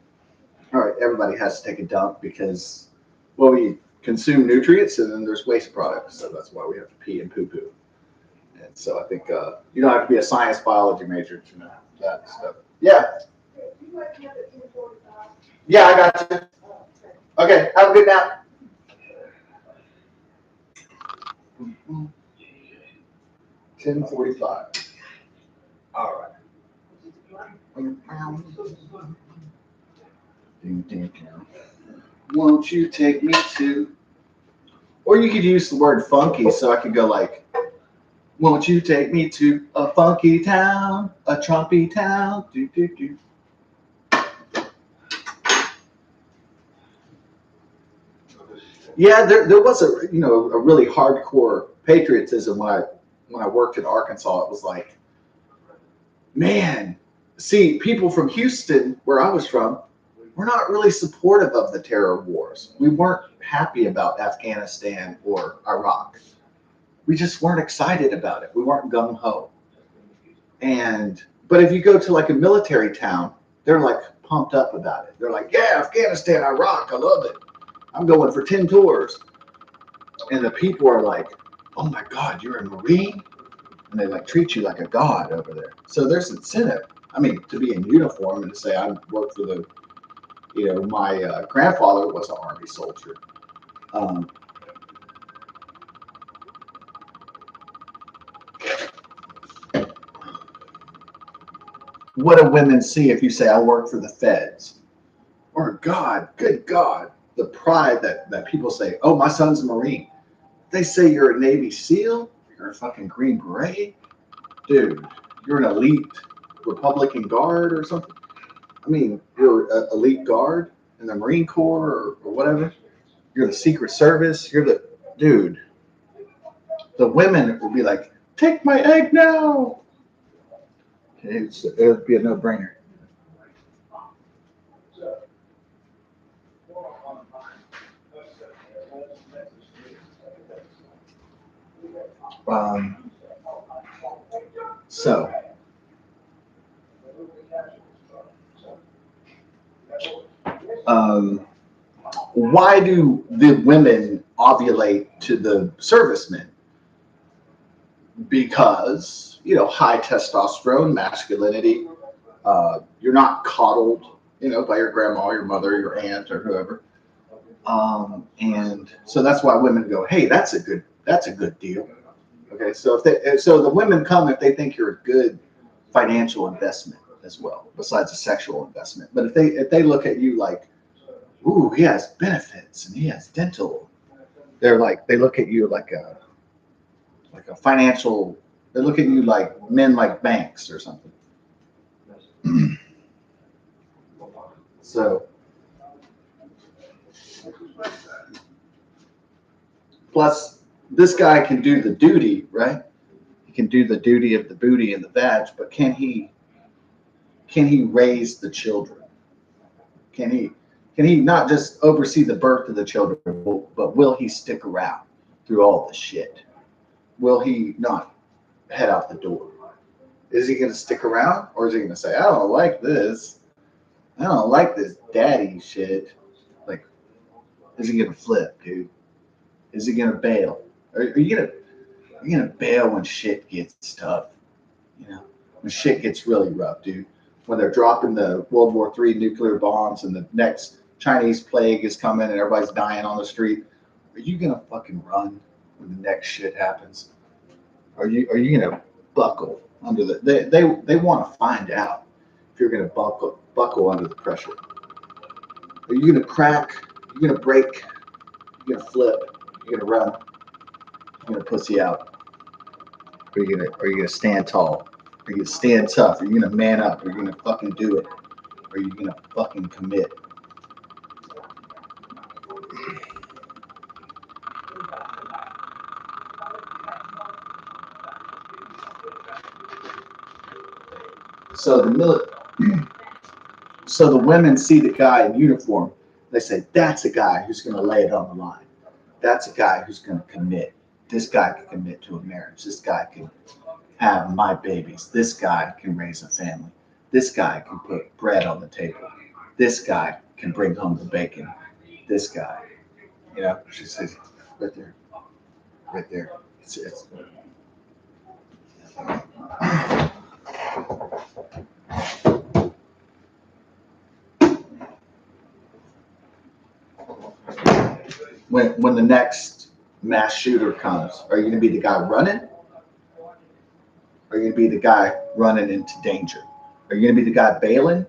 S1: all right, everybody has to take a dump because, well, we consume nutrients and then there's waste products. So that's why we have to pee and poo poo. And so I think you don't have to be a science biology major to know that stuff. Yeah. Yeah, I got you. Okay, have a good nap. 10:45. All right. Won't you take me to? Or you could use the word funky, so I could go like, won't you take me to a funky town, a Trumpy town? Do, do, do. Yeah, there was a really hardcore patriotism when I worked in Arkansas. It was like, man, see, people from Houston, where I was from, we're not really supportive of the terror wars. We weren't happy about Afghanistan or Iraq. We just weren't excited about it. We weren't gung ho. But if you go to like a military town, they're like pumped up about it. They're like, yeah, Afghanistan, Iraq, I love it. I'm going for 10 tours. And the people are like, oh my God, you're a Marine? And they like treat you like a god over there. So there's incentive. I mean, to be in uniform and to say I work for the, my grandfather was an Army soldier. Um, what do women see if you say I work for the feds? Or God, good God, the pride that people say, oh, my son's a Marine. They say you're a Navy SEAL, you're a fucking Green Beret. Dude, you're an elite Republican Guard or something. I mean, you're an elite guard in the Marine Corps or whatever. You're the Secret Service. You're the dude. The women will be like, take my egg now. It would be a no-brainer. Um, so, um, why do the women ovulate to the servicemen? Because, high testosterone, masculinity. You're not coddled, by your grandma, your mother, your aunt, or whoever. And so that's why women go, hey, that's a good deal. Okay, so so the women come if they think you're a good financial investment as well, besides a sexual investment. But if they look at you like, ooh, he has benefits and he has dental, they look at you like a financial. They look at you like men like banks or something. So plus this guy can do the duty, right? He can do the duty of the booty and the vag, but can he raise the children? Can he not just oversee the birth of the children, but will he stick around through all the shit? Will he not head out the door? Is he going to stick around, or is he going to say, I don't like this. I don't like this daddy shit. Like, is he going to flip, dude? Is he going to bail? Are you gonna bail when shit gets tough? When shit gets really rough, dude. When they're dropping the World War III nuclear bombs and the next Chinese plague is coming and everybody's dying on the street, are you gonna fucking run when the next shit happens? Are you gonna buckle under they want to find out if you're gonna buckle under the pressure? Are you gonna crack? Are you gonna break? Are you gonna flip? Are you gonna run? Are you gonna pussy out? Are you gonna stand tall? Are you gonna stand tough? Are you gonna man up? Are you gonna fucking do it? Are you gonna fucking commit? So so the women see the guy in uniform. They say, that's a guy who's gonna lay it on the line. That's a guy who's gonna commit. This guy can commit to a marriage. This guy can have my babies. This guy can raise a family. This guy can put bread on the table. This guy can bring home the bacon. This guy, she says, right there, right there. It's when the next mass shooter comes, are you going to be the guy running? Or are you going to be the guy running into danger? Are you going to be the guy bailing,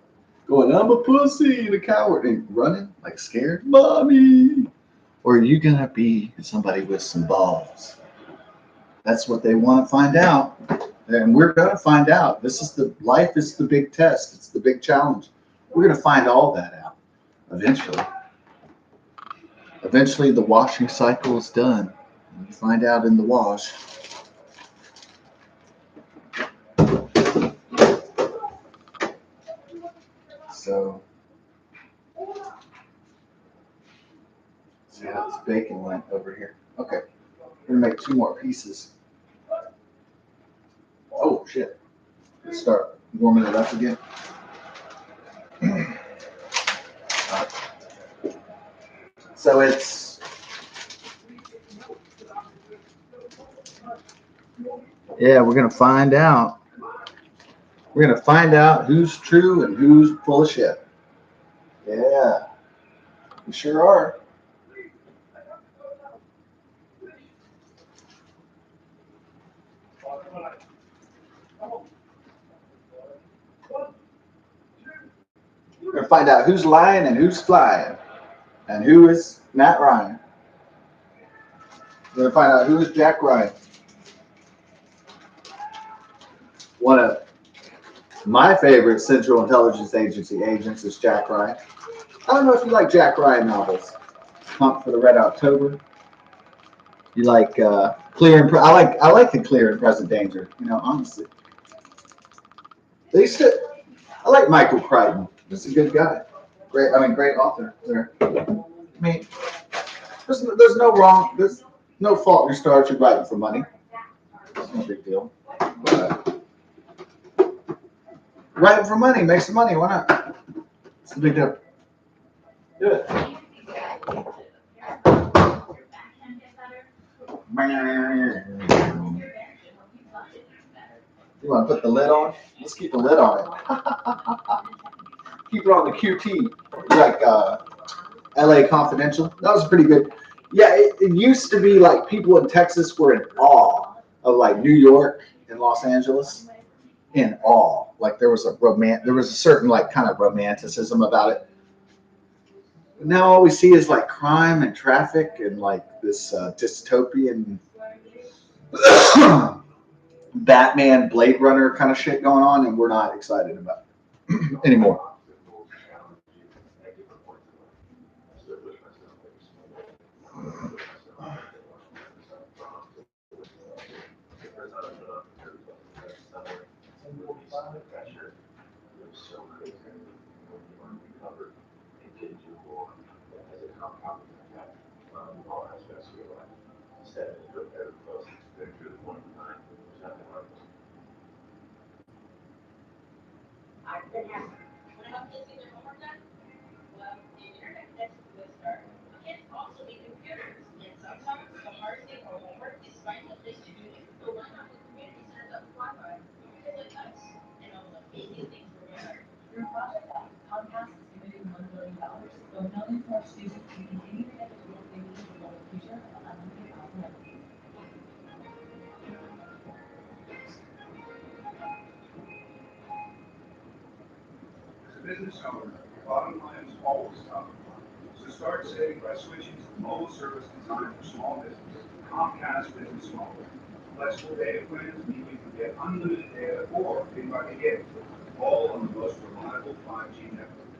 S1: going, I'm a pussy and a coward, and running like scared, mommy? Or are you going to be somebody with some balls? That's what they want to find out. And we're going to find out. Life is the big test. It's the big challenge. We're going to find all that out eventually. Eventually, the washing cycle is done. You find out in the wash. So, see how this bacon went over here. Okay, we're gonna make 2 more pieces. Oh shit! Let's start warming it up again. So we're gonna find out. We're gonna find out who's true and who's full of shit. Yeah, we sure are. We're gonna find out who's lying and who's flying, and who is Matt Ryan. We're gonna find out who is Jack Ryan. One of my favorite Central Intelligence Agency agents is Jack Ryan. I don't know if you like Jack Ryan novels. Hunt for the Red October. You like Clear and I like the Clear and Present Danger. Honestly, I like Michael Crichton. He's a good guy. Great author there. I mean, there's no wrong. There's no fault in your start. You're writing for money. It's no big deal. But writing for money, make some money. Why not? It's a big deal. Do it. You want to put the lid on? Let's keep the lid on it. Keep it on the QT. Like LA Confidential. That was pretty good. Yeah, it used to be like people in Texas were in awe of like New York and Los Angeles. In awe. Like there was a certain like kind of romanticism about it. Now all we see is like crime and traffic and like this dystopian Batman, Blade Runner kind of shit going on, and we're not excited about it anymore.
S3: Business owner, your bottom line is always top. So start saving by switching to the mobile service designed for small business, Comcast Business Mobile. Flexible data plans mean you can get unlimited data or pay by the gig, all on the most reliable 5G network.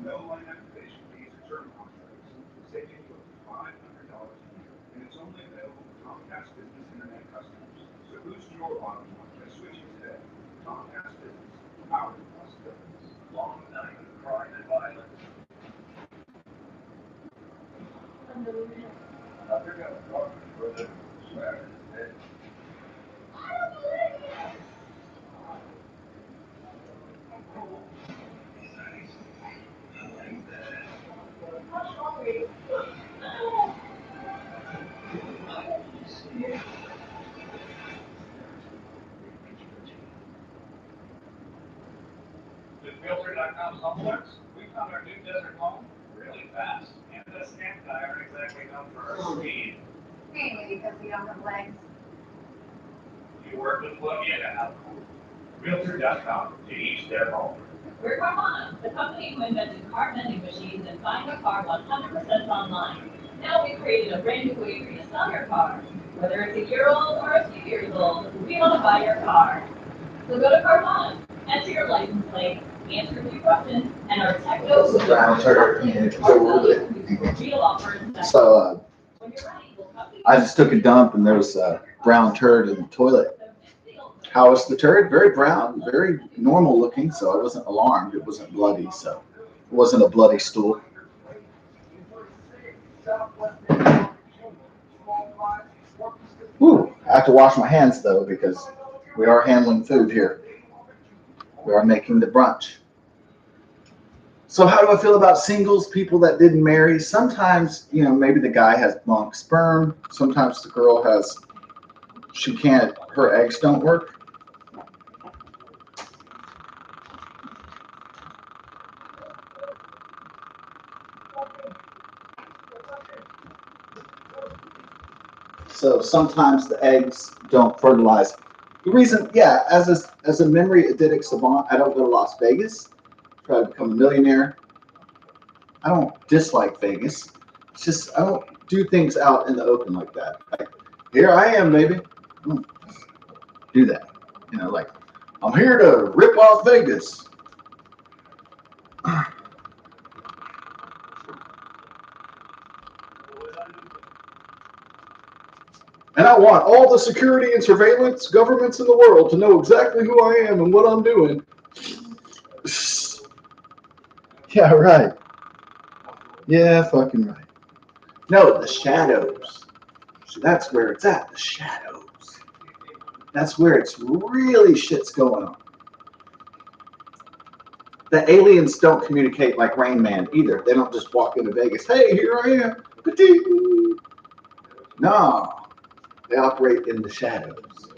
S3: No line activation fees or term contracts, saving you up to $500 a year, and it's only available for Comcast Business Internet customers. So boost your bottom line by switching today. Comcast Business, powered possibilities. Long night of crime and violence. Realtor.com homeowners, we found our new desert home really fast. And the stamp guy aren't exactly known for our speed.
S4: Mainly because we don't have legs.
S3: You work with Columbia now. Realtor.com, to each their home.
S5: We're Carvana, the company who invented car vending machines and buying a car 100% online. Now we've created a brand new way for you to sell your car. Whether it's a year old or a few years old, we want to buy your car. So go to Carvana, enter your license plate, answer a few questions, and our tech knows
S1: It's a brown turd.
S5: real offers.
S1: So
S5: When you're ready, we'll come to you.
S1: I just took a dump and there was a brown turd in the toilet. How was the turd? Very brown, very normal looking, so I wasn't alarmed. It wasn't bloody, so it wasn't a bloody stool. Ooh, I have to wash my hands though because we are handling food here. We are making the brunch. So how do I feel about singles, people that didn't marry? Sometimes, maybe the guy has blank sperm. Sometimes the girl her eggs don't work. So sometimes the eggs don't fertilize. The reason, as a memory eidetic savant, I don't go to Las Vegas, try to become a millionaire. I don't dislike Vegas. It's just I don't do things out in the open like that. Like, here I am, baby. I don't do that. Like, I'm here to rip off Vegas. And I want all the security and surveillance governments in the world to know exactly who I am and what I'm doing. Yeah, right. Yeah, fucking right. No, the shadows. So that's where it's at, the shadows. That's where it's really shit's going on. The aliens don't communicate like Rain Man either. They don't just walk into Vegas, hey, here I am. No. They operate in the shadows.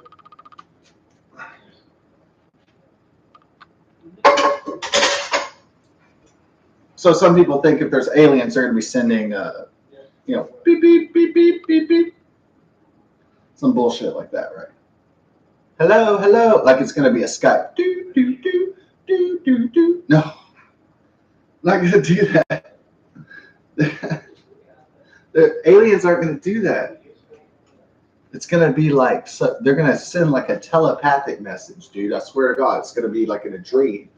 S1: So some people think if there's aliens, they're going to be sending, beep, beep, beep, beep, beep, beep. Some bullshit like that, right? Hello, hello. Like it's going to be a Skype. Do, do, do, do, do, do. No. Not going to do that. The aliens aren't going to do that. It's going to be like, they're going to send like a telepathic message, dude. I swear to God, it's going to be like in a dream.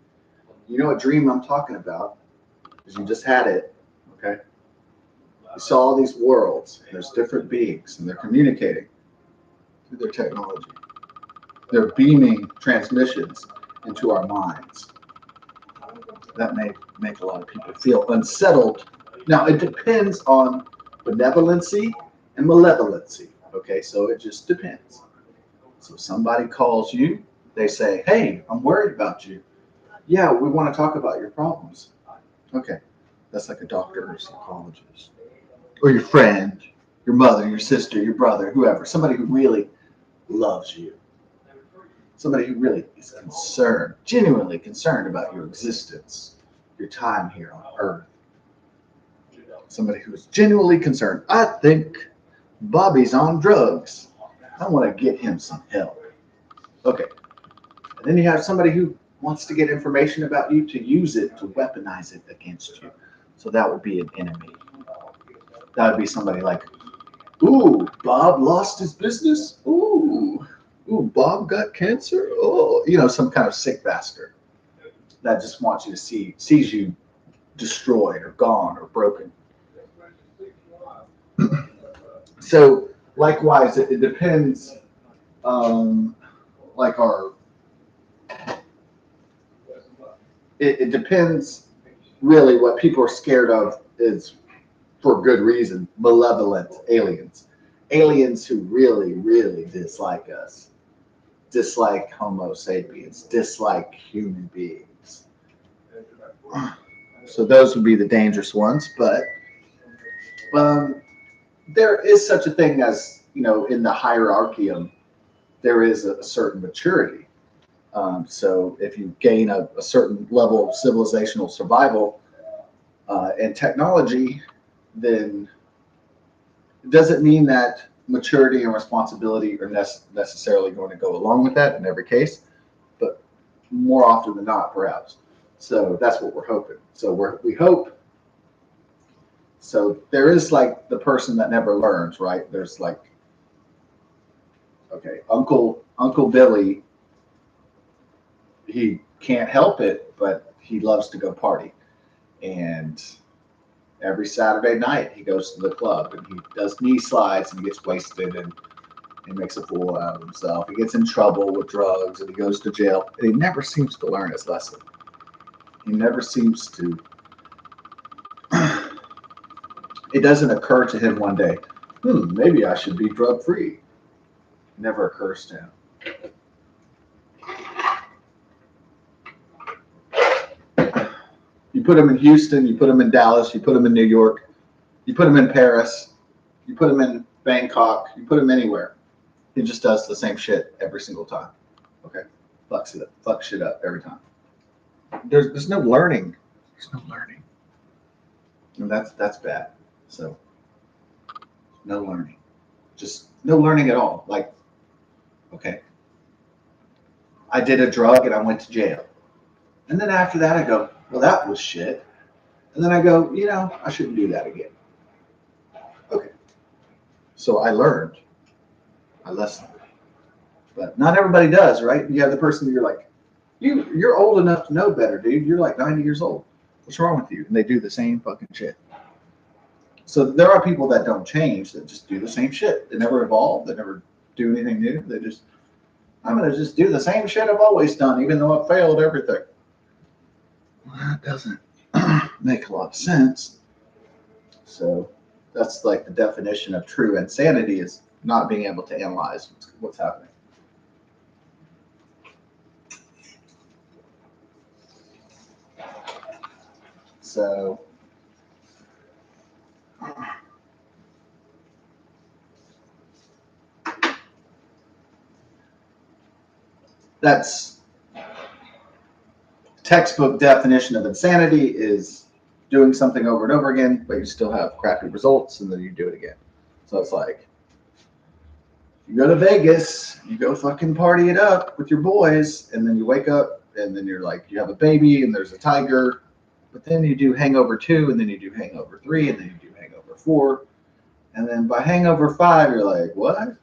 S1: You know what dream I'm talking about? Because you just had it, okay? You saw all these worlds. There's different beings, and they're communicating through their technology. They're beaming transmissions into our minds. That may make a lot of people feel unsettled. Now, it depends on benevolency and malevolency. Okay, so it just depends. So somebody calls you, they say, hey, I'm worried about you. Yeah, we want to talk about your problems. Okay, that's like a doctor or a psychologist. Or your friend, your mother, your sister, your brother, whoever. Somebody who really loves you. Somebody who really is concerned, genuinely concerned about your existence, your time here on Earth. Somebody who is genuinely concerned. I think Bobby's on drugs. I want to get him some help. Okay. And then you have somebody who wants to get information about you to use it, to weaponize it against you. So that would be an enemy. That would be somebody like, ooh, Bob lost his business? Ooh, Bob got cancer? Oh, some kind of sick bastard that just wants you to sees you destroyed or gone or broken. So likewise, it depends, it depends really what people are scared of is for good reason, malevolent aliens. Aliens who really, really dislike us, dislike Homo sapiens, dislike human beings. So those would be the dangerous ones, but there is such a thing as, in the hierarchium, there is a certain maturity. So if you gain a certain level of civilizational survival and technology, then it doesn't mean that maturity and responsibility are necessarily going to go along with that in every case, but more often than not, perhaps. So that's what we're hoping. So we hope. So there is like the person that never learns, right? There's like, okay, Uncle Billy, he can't help it, but he loves to go party. And every Saturday night he goes to the club and he does knee slides and he gets wasted and he makes a fool out of himself. He gets in trouble with drugs and he goes to jail. And he never seems to learn his lesson. He never seems to. It doesn't occur to him one day, maybe I should be drug free. Never occurs to him. You put him in Houston, you put him in Dallas, you put him in New York, you put him in Paris, you put him in Bangkok, you put him anywhere. He just does the same shit every single time. Okay, fucks shit up every time. There's no learning. There's no learning, and that's bad. So no learning, just no learning at all. Like, okay, I did a drug and I went to jail, and then after that I go, well, that was shit, and then I go, I shouldn't do that again. Okay, so I learned, I listened, but not everybody does, right? You have the person that you're like, you're old enough to know better, dude. You're like 90 years old. What's wrong with you? And they do the same fucking shit. So there are people that don't change, that just do the same shit. They never evolve. They never do anything new. I'm going to just do the same shit I've always done, even though I've failed everything. Well, that doesn't make a lot of sense. So that's like the definition of true insanity, is not being able to analyze what's happening. So that's textbook definition of insanity, is doing something over and over again, but you still have crappy results, and then you do it again. So it's like, you go to Vegas, you go fucking party it up with your boys, and then you wake up, and then you're like, you have a baby, and there's a tiger, but then you do Hangover 2, and then you do Hangover 3, and then you do Hangover 4, and then by Hangover 5, you're like, what?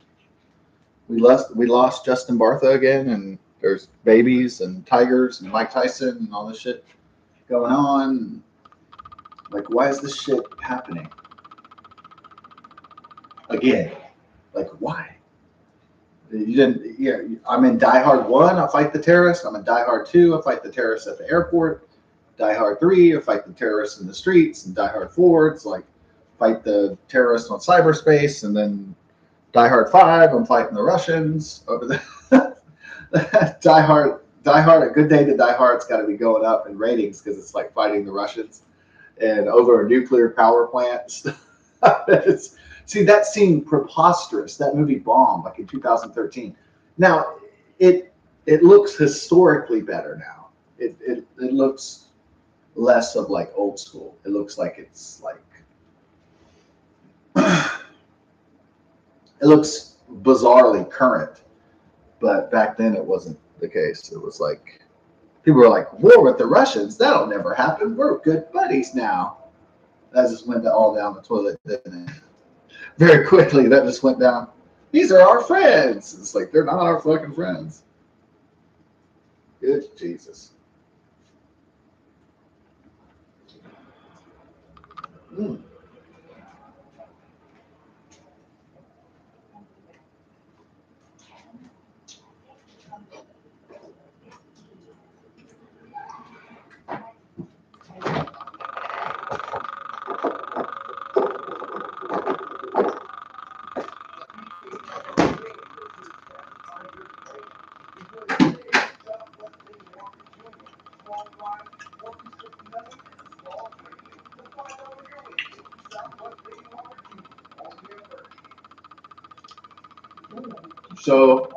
S1: We lost Justin Bartha again, and there's babies and tigers and Mike Tyson and all this shit going on. Like, why is this shit happening again? Like, why? You didn't. Yeah, I'm in Die Hard 1. I fight the terrorists. I'm in Die Hard 2. I fight the terrorists at the airport. Die Hard 3. I fight the terrorists in the streets. And Die Hard 4. It's like fight the terrorists on cyberspace, and then Die Hard 5. I'm fighting the Russians over the Die Hard. A Good Day to Die Hard's got to be going up in ratings because it's like fighting the Russians and over a nuclear power plant. See, that seemed preposterous. That movie bombed like in 2013. Now, it looks historically better now. It looks less of like old school. It looks like it's like it looks bizarrely current. But back then it wasn't the case. It was like people were like, war with the Russians, that'll never happen. We're good buddies now. That just went all down the toilet, didn't it? Very quickly, that just went down. These are our friends. It's like, they're not our fucking friends. Good Jesus. Mm. So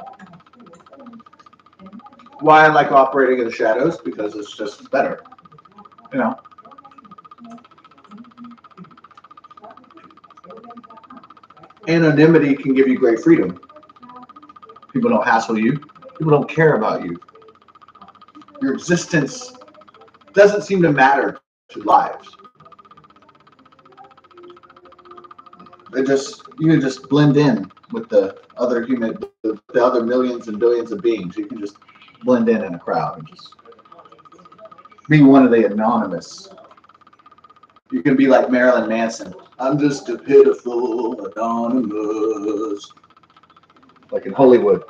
S1: why I like operating in the shadows, because it's just better. You know, anonymity can give you great freedom. People don't hassle you. People don't care about you. Your existence doesn't seem to matter to lives. You can just blend in with the other the other millions and billions of beings. You can just blend in a crowd and just be one of the anonymous. You can be like Marilyn Manson. I'm just a pitiful anonymous. Like in Hollywood.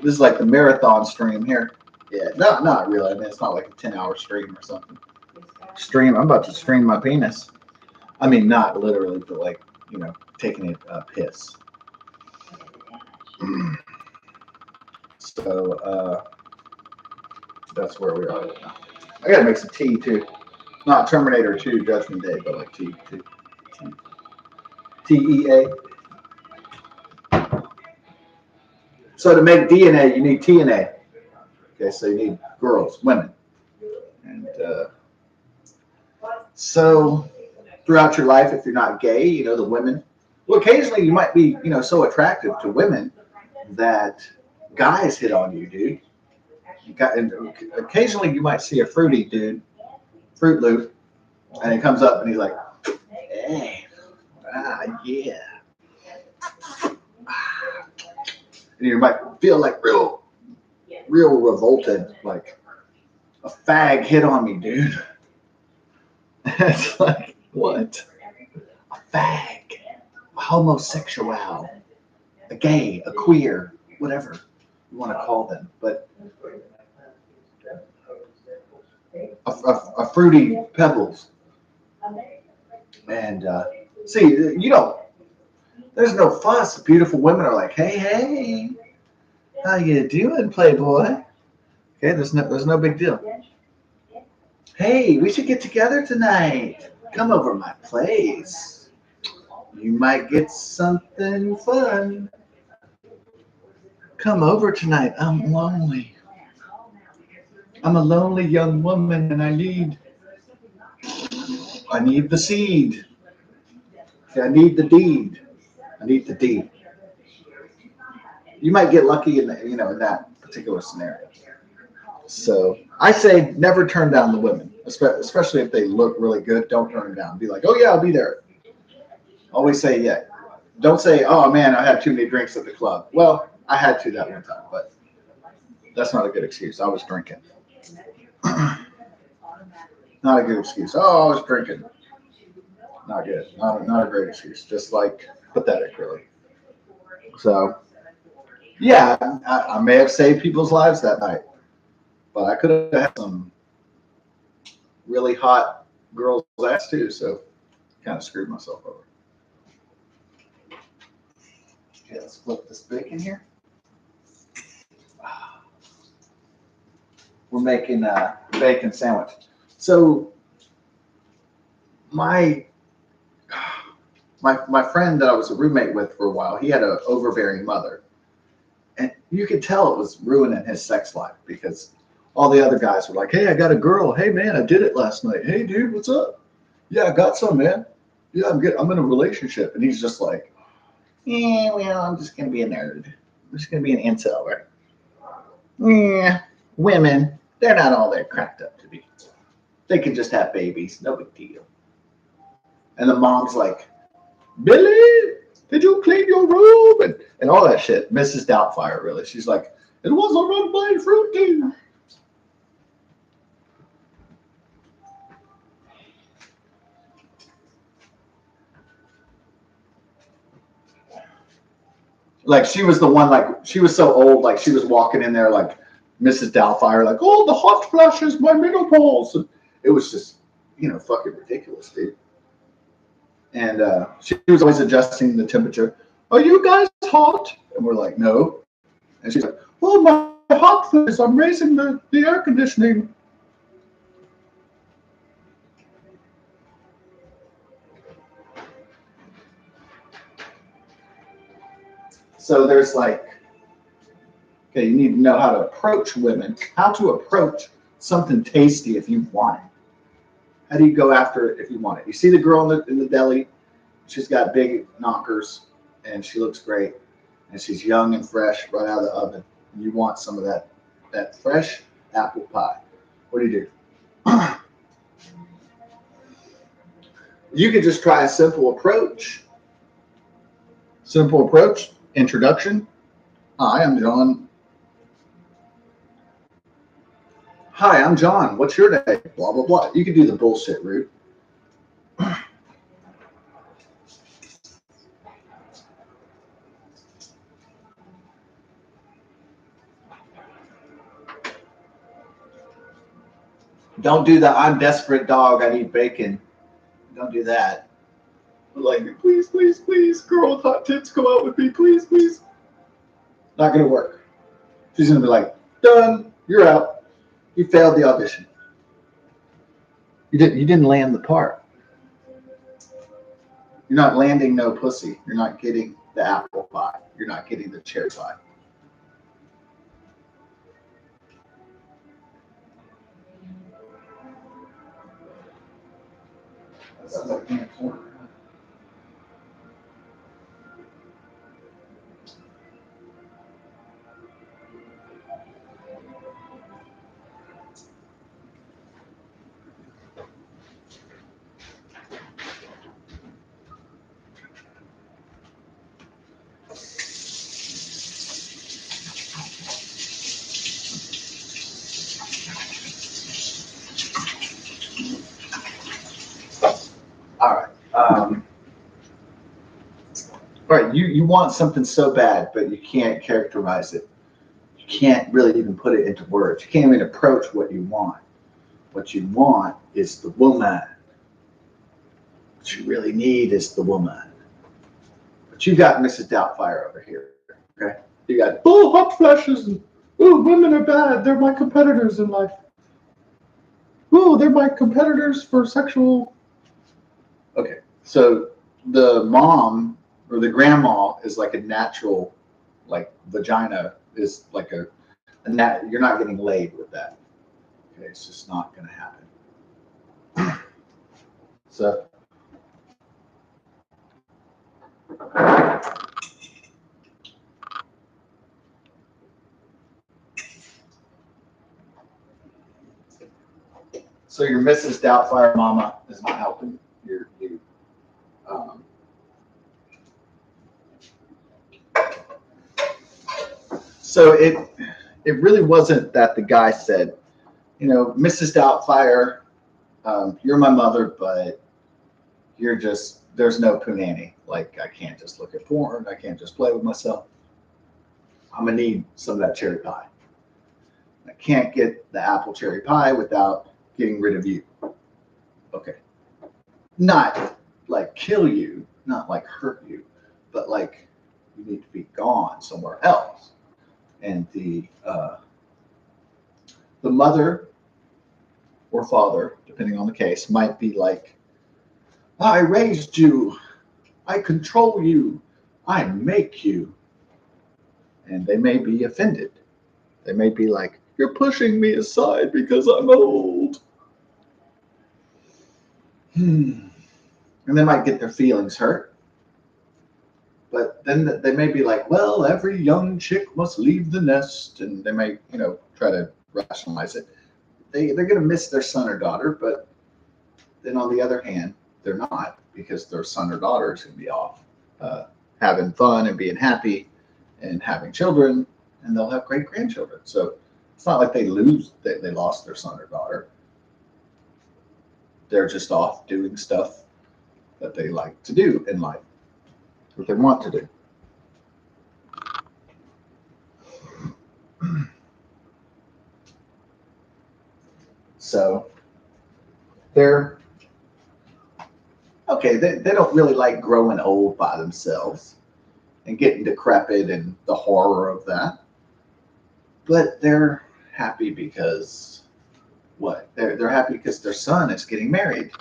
S1: This is like the marathon stream here. Yeah, not really. I mean, it's not like a 10-hour stream or something. I'm about to stream my penis. I mean, not literally, but like, taking a piss. So, that's where we are right now. I gotta make some tea too. Not Terminator 2 Judgment Day, but like tea. TEA. So to make DNA, you need TNA. Okay, so you need girls, women. And so throughout your life, if you're not gay, the women, well, occasionally you might be, so attractive to women that guys hit on you, dude. And occasionally you might see a fruity dude, Fruit Loop, and he comes up and he's like, hey, yeah. And you might feel like real revolted, like a fag hit on me, dude. It's like, what? A fag, a homosexual, a gay, a queer, whatever you want to call them, but a fruity pebbles. And see, there's no fuss. Beautiful women are like, hey, how you doing, Playboy? Okay, there's no big deal. Hey, we should get together tonight. Come over my place. You might get something fun. Come over tonight. I'm lonely. I'm a lonely young woman, and I need the seed. I need the deed. I need the deed. You might get lucky in that particular scenario. So I say never turn down the women, especially if they look really good. Don't turn them down. Be like, oh yeah, I'll be there. Always say yeah. Don't say, oh man, I had too many drinks at the club. Well, I had to that one time, but that's not a good excuse. I was drinking. Not a good excuse. Oh, I was drinking. Not good. Not a great excuse. Just like pathetic, really. So, yeah, I may have saved people's lives that night, but I could have had some really hot girls' ass too. So, kind of screwed myself over. Okay, let's flip this bacon here. We're making a bacon sandwich. So, my friend that I was a roommate with for a while, he had an overbearing mother. And you could tell it was ruining his sex life because all the other guys were like, hey, I got a girl. Hey, man, I did it last night. Hey, dude, what's up? Yeah, I got some, man. Yeah, I'm in a relationship. And he's just like, yeah, well, I'm just going to be a nerd. I'm just going to be an incel, right? Yeah, women, they're not all that cracked up to be. They can just have babies. No big deal. And the mom's like, Billy, did you clean your room? And all that shit. Mrs. Doubtfire, really. She's like, it was a run by fruity. Like, she was the one, like, she was so old, like, she was walking in there, like, Mrs. Doubtfire, like, oh, the hot flashes, my menopause. And it was just, fucking ridiculous, dude. And she was always adjusting the temperature. Are you guys hot? And we're like, no. And she's like, oh, my hot flares. I'm raising the air conditioning. So there's like, okay, you need to know how to approach women, how to approach something tasty if you want it. How do you go after it if you want it? You see the girl in the deli, she's got big knockers and she looks great and she's young and fresh right out of the oven. And you want some of that fresh apple pie. What do? You could just try a simple approach. Simple approach, introduction. Hi, I'm John. Hi, I'm John. What's your name? Blah, blah, blah. You could do the bullshit route. Don't do the I'm desperate dog, I need bacon. Don't do that. Like, please, please, please, girl with hot tits, come out with me, please, please. Not gonna work. She's gonna be like, done, you're out. You failed the audition. You didn't land the part. You're not landing no pussy. You're not getting the apple pie. You're not getting the cherry pie. That sounds like a corner. All right. Right. You want something so bad, but you can't characterize it. You can't really even put it into words. You can't even approach what you want. What you want is the woman. What you really need is the woman. But you got Mrs. Doubtfire over here. Okay. You got hot flashes and women are bad. They're my competitors in life. They're my competitors for sexual. Okay. So the mom or the grandma is like a natural, like vagina is like a you're not getting laid with that. Okay, it's just not going to happen. So your Mrs. Doubtfire mama is not helping you. So it really wasn't that the guy said, Mrs. Doubtfire, you're my mother, but there's no punani. Like, I can't just look at porn. I can't just play with myself. I'm going to need some of that cherry pie. I can't get the apple cherry pie without getting rid of you. Okay. Not like kill you, not like hurt you, but like you need to be gone somewhere else. And the mother or father, depending on the case, might be like, I raised you, I control you, I make you. And they may be offended. They may be like, you're pushing me aside because I'm old. And they might get their feelings hurt. But then they may be like, well, every young chick must leave the nest. And they may, try to rationalize it. They're going to miss their son or daughter. But then on the other hand, they're not, because their son or daughter is going to be off having fun and being happy and having children. And they'll have great grandchildren. So it's not like they lost their son or daughter. They're just off doing stuff that they like to do in life, what they want to do. So they're okay, they don't really like growing old by themselves and getting decrepit and the horror of that. But they're happy because what? They're happy because their son is getting married.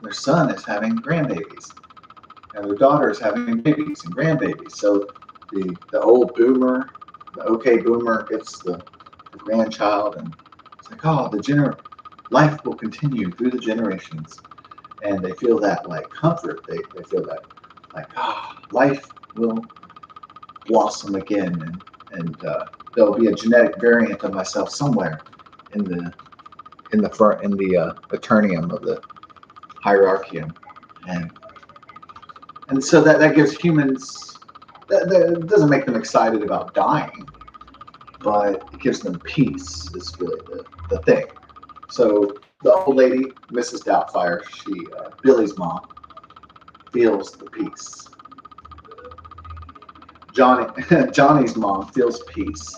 S1: Their son is having grandbabies. And their daughter is having babies and grandbabies. So the old boomer, the okay boomer gets the grandchild, and it's like, oh, life will continue through the generations. And they feel that like comfort. They feel that like, life will blossom again, and there'll be a genetic variant of myself somewhere in the eternium of the hierarchium, and so that gives humans that doesn't make them excited about dying, but it gives them peace. Is really the thing. So the old lady, Mrs. Doubtfire, Billy's mom, feels the peace. Johnny's mom feels peace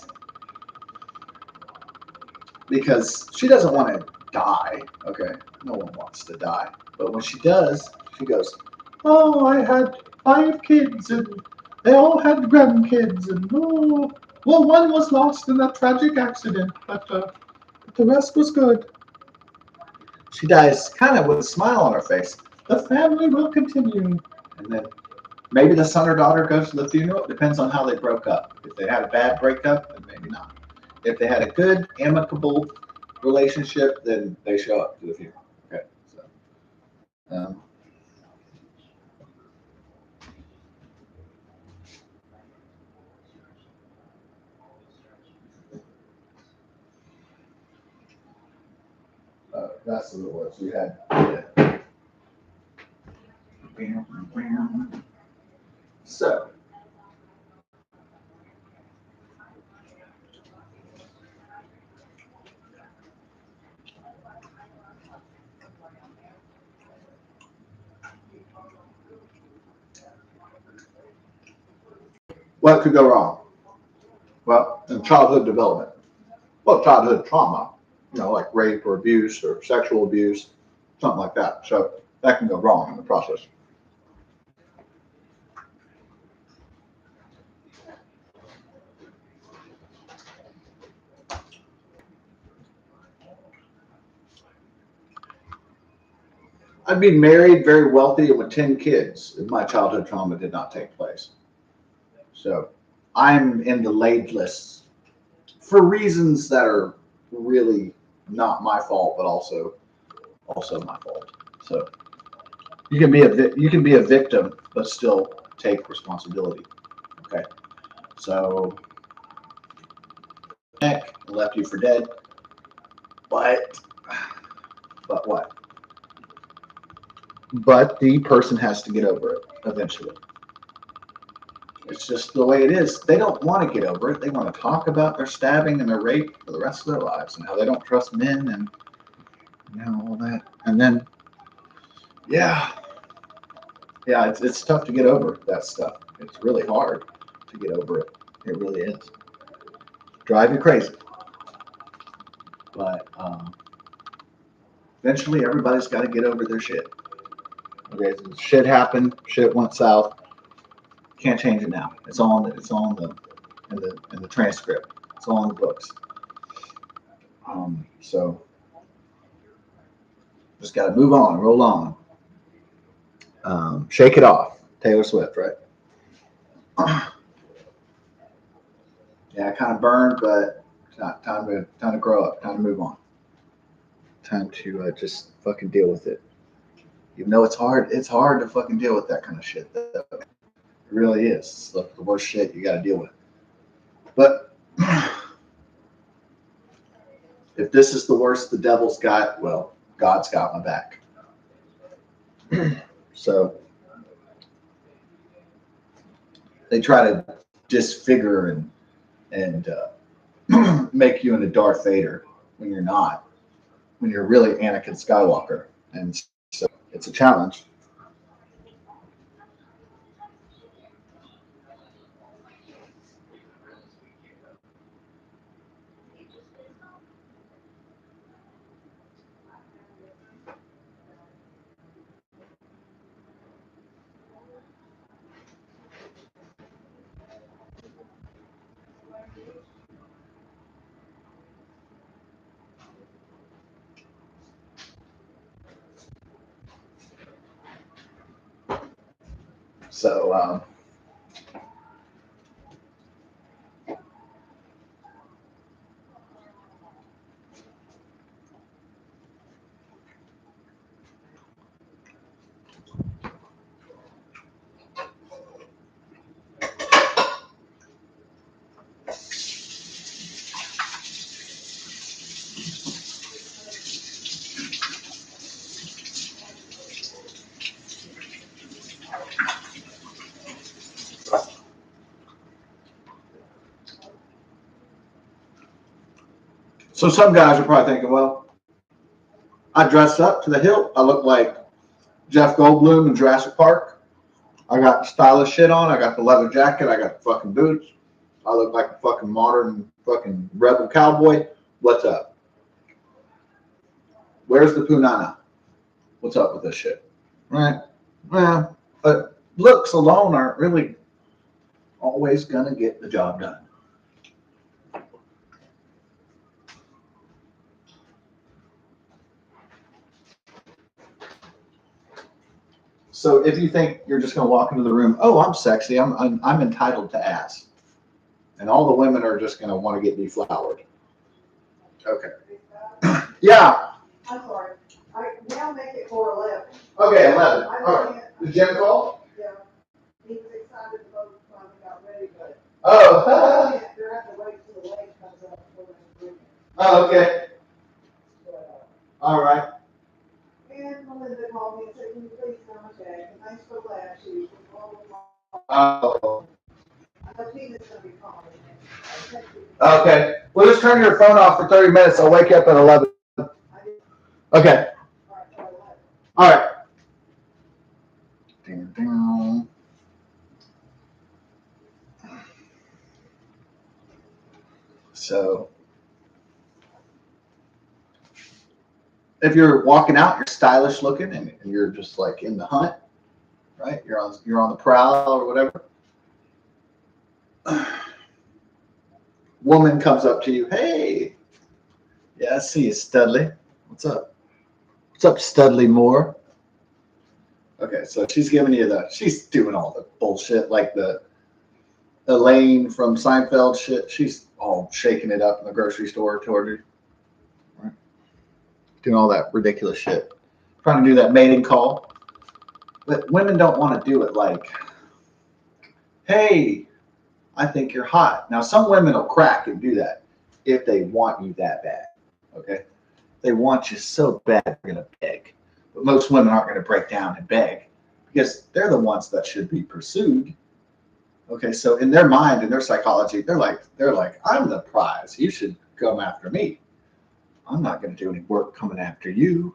S1: because she doesn't want to die. Okay, no one wants to die, but when she does, she goes, "Oh, I had 5 kids, and they all had grandkids, and oh, well, one was lost in that tragic accident, but the rest was good." She dies kind of with a smile on her face. The family will continue, and then maybe the son or daughter goes to the funeral. It depends on how they broke up. If they had a bad breakup, then maybe not. If they had a good, amicable relationship, then they show up to the funeral. Okay, so that's what it was. We had. So. What could go wrong? Well, in childhood development. Well, childhood trauma, like rape or abuse or sexual abuse, something like that. So that can go wrong in the process. I'd be married, very wealthy, and with 10 kids if my childhood trauma did not take place. So I'm in the laid list for reasons that are really not my fault, but also my fault. So you can be a victim, but still take responsibility. Okay. So neck left you for dead, but what? But the person has to get over it eventually. It's just the way it is. They don't want to get over it. They want to talk about their stabbing and their rape for the rest of their lives and how they don't trust men and all that. And then, yeah, it's tough to get over that stuff. It's really hard to get over it. It really is. Drive you crazy. But eventually, everybody's got to get over their shit. Okay, so shit happened. Shit went south. Can't change it now. It's all in the transcript. It's all in the books. So just got to move on, roll on, shake it off. Taylor Swift, right? Yeah, kind of burned, but it's not time to grow up. Time to move on. Time to just fucking deal with it. Even though it's hard to fucking deal with that kind of shit. It really is. It's the worst shit you got to deal with. But if this is the worst the devil's got, well, God's got my back. So they try to disfigure and make you into Darth Vader when you're not, when you're really Anakin Skywalker. And so it's a challenge. So, so some guys are probably thinking, well, I dressed up to the hilt. I look like Jeff Goldblum in Jurassic Park. I got stylish shit on. I got the leather jacket. I got the fucking boots. I look like a fucking modern fucking rebel cowboy. What's up? Where's the punana? What's up with this shit? Right? Well, but looks alone aren't really always gonna get the job done. So if you think you're just gonna walk into the room, oh, I'm sexy, I'm entitled to ass, and all the women are just gonna want to get deflowered. Okay. Yeah.
S2: I'm sorry. I now make it 4:11.
S1: Okay, 11.
S2: I
S1: All right. The gym call?
S2: Yeah. He was excited to vote finally got ready, but
S1: Oh.
S2: they're have to wait till the lake comes up before they can
S1: Oh, okay.
S2: but,
S1: All right.
S2: and Melinda called me and said, can you please come and check? And I'm so glad she was
S1: Oh.
S2: I know Tina's gonna be calling.
S1: Okay. Well, just turn your phone off for 30 minutes. I'll wake you up at 11. Okay. All right. Ding, ding. So, if you're walking out, you're stylish looking, and you're just like in the hunt, right? You're on the prowl or whatever. Woman comes up to you, hey, yeah, I see you, Studley. What's up? What's up, Studley Moore? Okay, so she's giving you she's doing all the bullshit, like the Elaine from Seinfeld shit. She's all shaking it up in the grocery store toward you. Right? Doing all that ridiculous shit. Trying to do that mating call. But women don't want to do it like, hey, I think you're hot. Now, some women will crack and do that if they want you that bad. Okay? They want you so bad, they're going to beg. But most women aren't going to break down and beg because they're the ones that should be pursued. Okay, so in their mind, in their psychology, they're like, I'm the prize. You should come after me. I'm not going to do any work coming after you.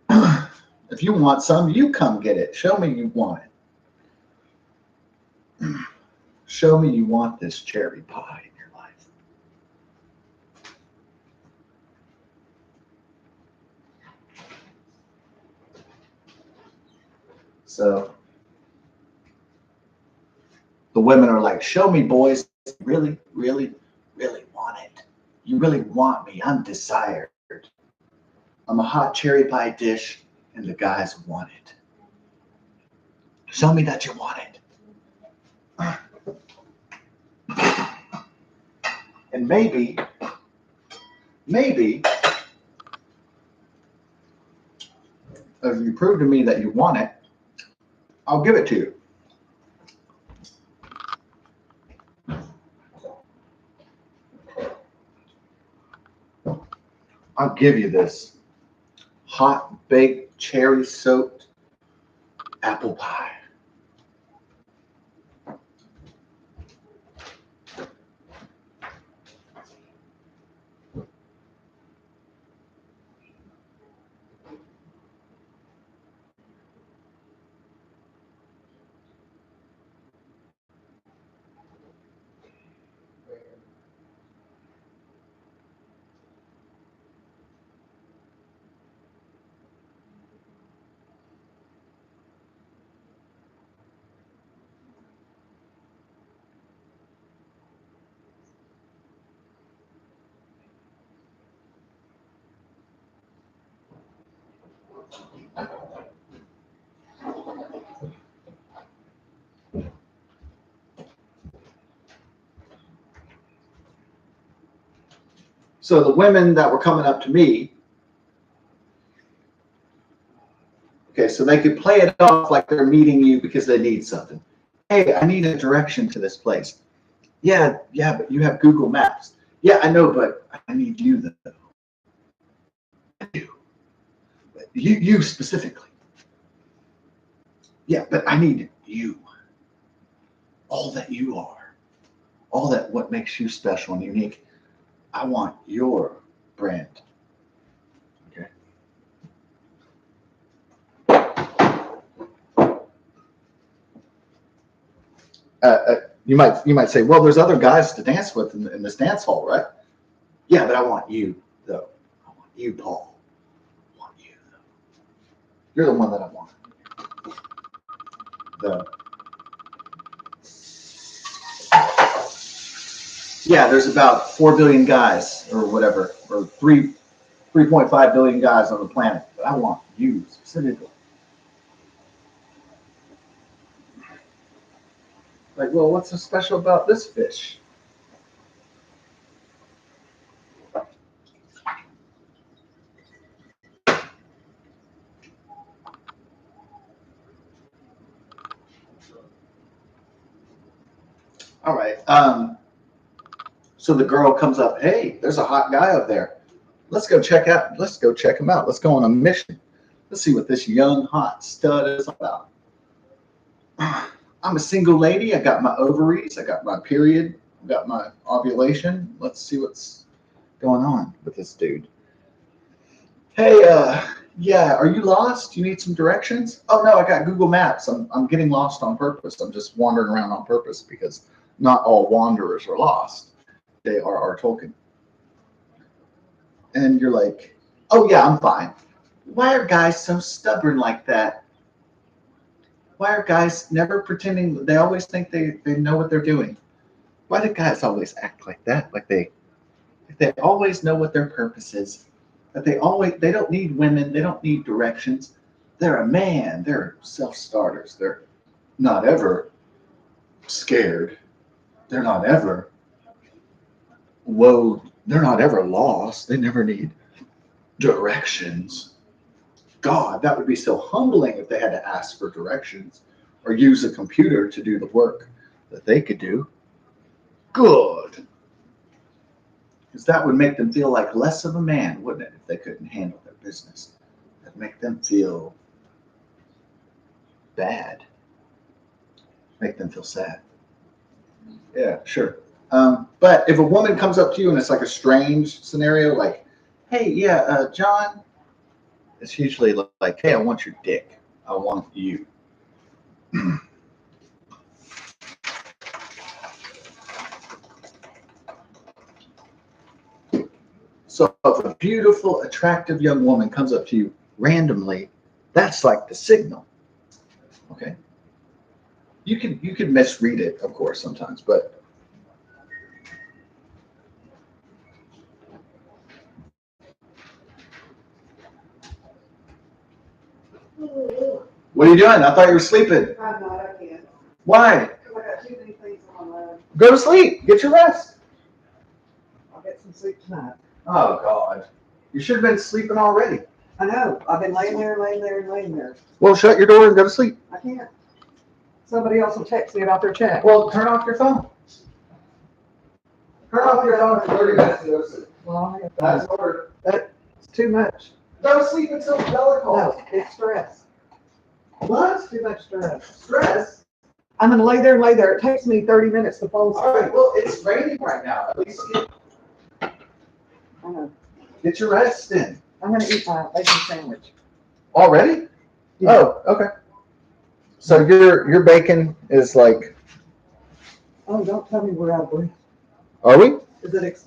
S1: If you want some, you come get it. Show me you want it. Show me you want this cherry pie in your life. So the women are like, show me, boys. Really, really, really want it. You really want me. I'm desired. I'm a hot cherry pie dish, and the guys want it. Show me that you want it. And maybe, if you prove to me that you want it, I'll give it to you. I'll give you this hot baked cherry soaked apple pie. So the women that were coming up to me, okay, so they could play it off like they're meeting you because they need something. Hey, I need a direction to this place. Yeah, but you have Google Maps. Yeah, I know, but I need you though. You specifically. Yeah, but I need you. All that you are. All that what makes you special and unique. I want your brand. Okay. You might say, well, there's other guys to dance with in this dance hall, right? Yeah, but I want you though. I want you, Paul. I want you though. You're the one that I want. Yeah, there's about 4 billion guys or whatever, or 3.5 billion guys on the planet. But I want you specifically. Like, well, what's so special about this fish? All right. So the girl comes up. Hey, there's a hot guy up there. Let's go check him out. Let's go on a mission. Let's see what this young hot stud is about. I'm a single lady. I got my ovaries. I got my period. I got my ovulation. Let's see what's going on with this dude. Hey, yeah, are you lost? You need some directions? Oh no, I got Google Maps. I'm getting lost on purpose. I'm just wandering around on purpose because not all wanderers are lost. They are our Tolkien. And you're like, oh yeah, I'm fine. Why are guys so stubborn like that? Why are guys never pretending? They always think they know what they're doing. Why do guys always act like that? Like they always know what their purpose is. That they don't need women. They don't need directions. They're a man. They're self-starters. They're not ever scared. They're not ever they're not ever lost. They never need directions. God, that would be so humbling if they had to ask for directions or use a computer to do the work that they could do. Good. Because that would make them feel like less of a man, wouldn't it, if they couldn't handle their business? That'd make them feel bad. Make them feel sad. Yeah, sure. But if a woman comes up to you and it's like a strange scenario, like, hey, yeah, John, it's usually like, hey, I want your dick. I want you. So if a beautiful, attractive young woman comes up to you randomly, that's like the signal. Okay. You can misread it, of course, sometimes, but what are you doing? I thought you were sleeping.
S2: I'm not, I can't.
S1: Why?
S2: I got too many things on my mind.
S1: Go to sleep. Get your rest.
S2: I'll get some sleep tonight.
S1: Oh, God. You should have been sleeping already.
S2: I know, I've been laying there.
S1: Well, shut your door and go to sleep.
S2: I can't. Somebody else will text me about their check.
S1: Well, turn off your phone. Turn off your phone for 30 minutes and go to sleep.
S2: Well,
S1: That's order.
S2: that's too much.
S1: Go to sleep until Bella calls.
S2: No, it's stress.
S1: What?
S2: It's too much stress.
S1: Stress?
S2: I'm gonna lay there. It takes me 30 minutes to fall
S1: All right,
S2: asleep.
S1: well, it's raining right now. At least
S2: I know.
S1: get your rest in.
S2: I'm gonna eat my bacon sandwich.
S1: Already?
S2: Yeah.
S1: Oh, okay. So your bacon is like,
S2: Oh, don't tell me we're out of breath.
S1: are we?
S2: Is it expired?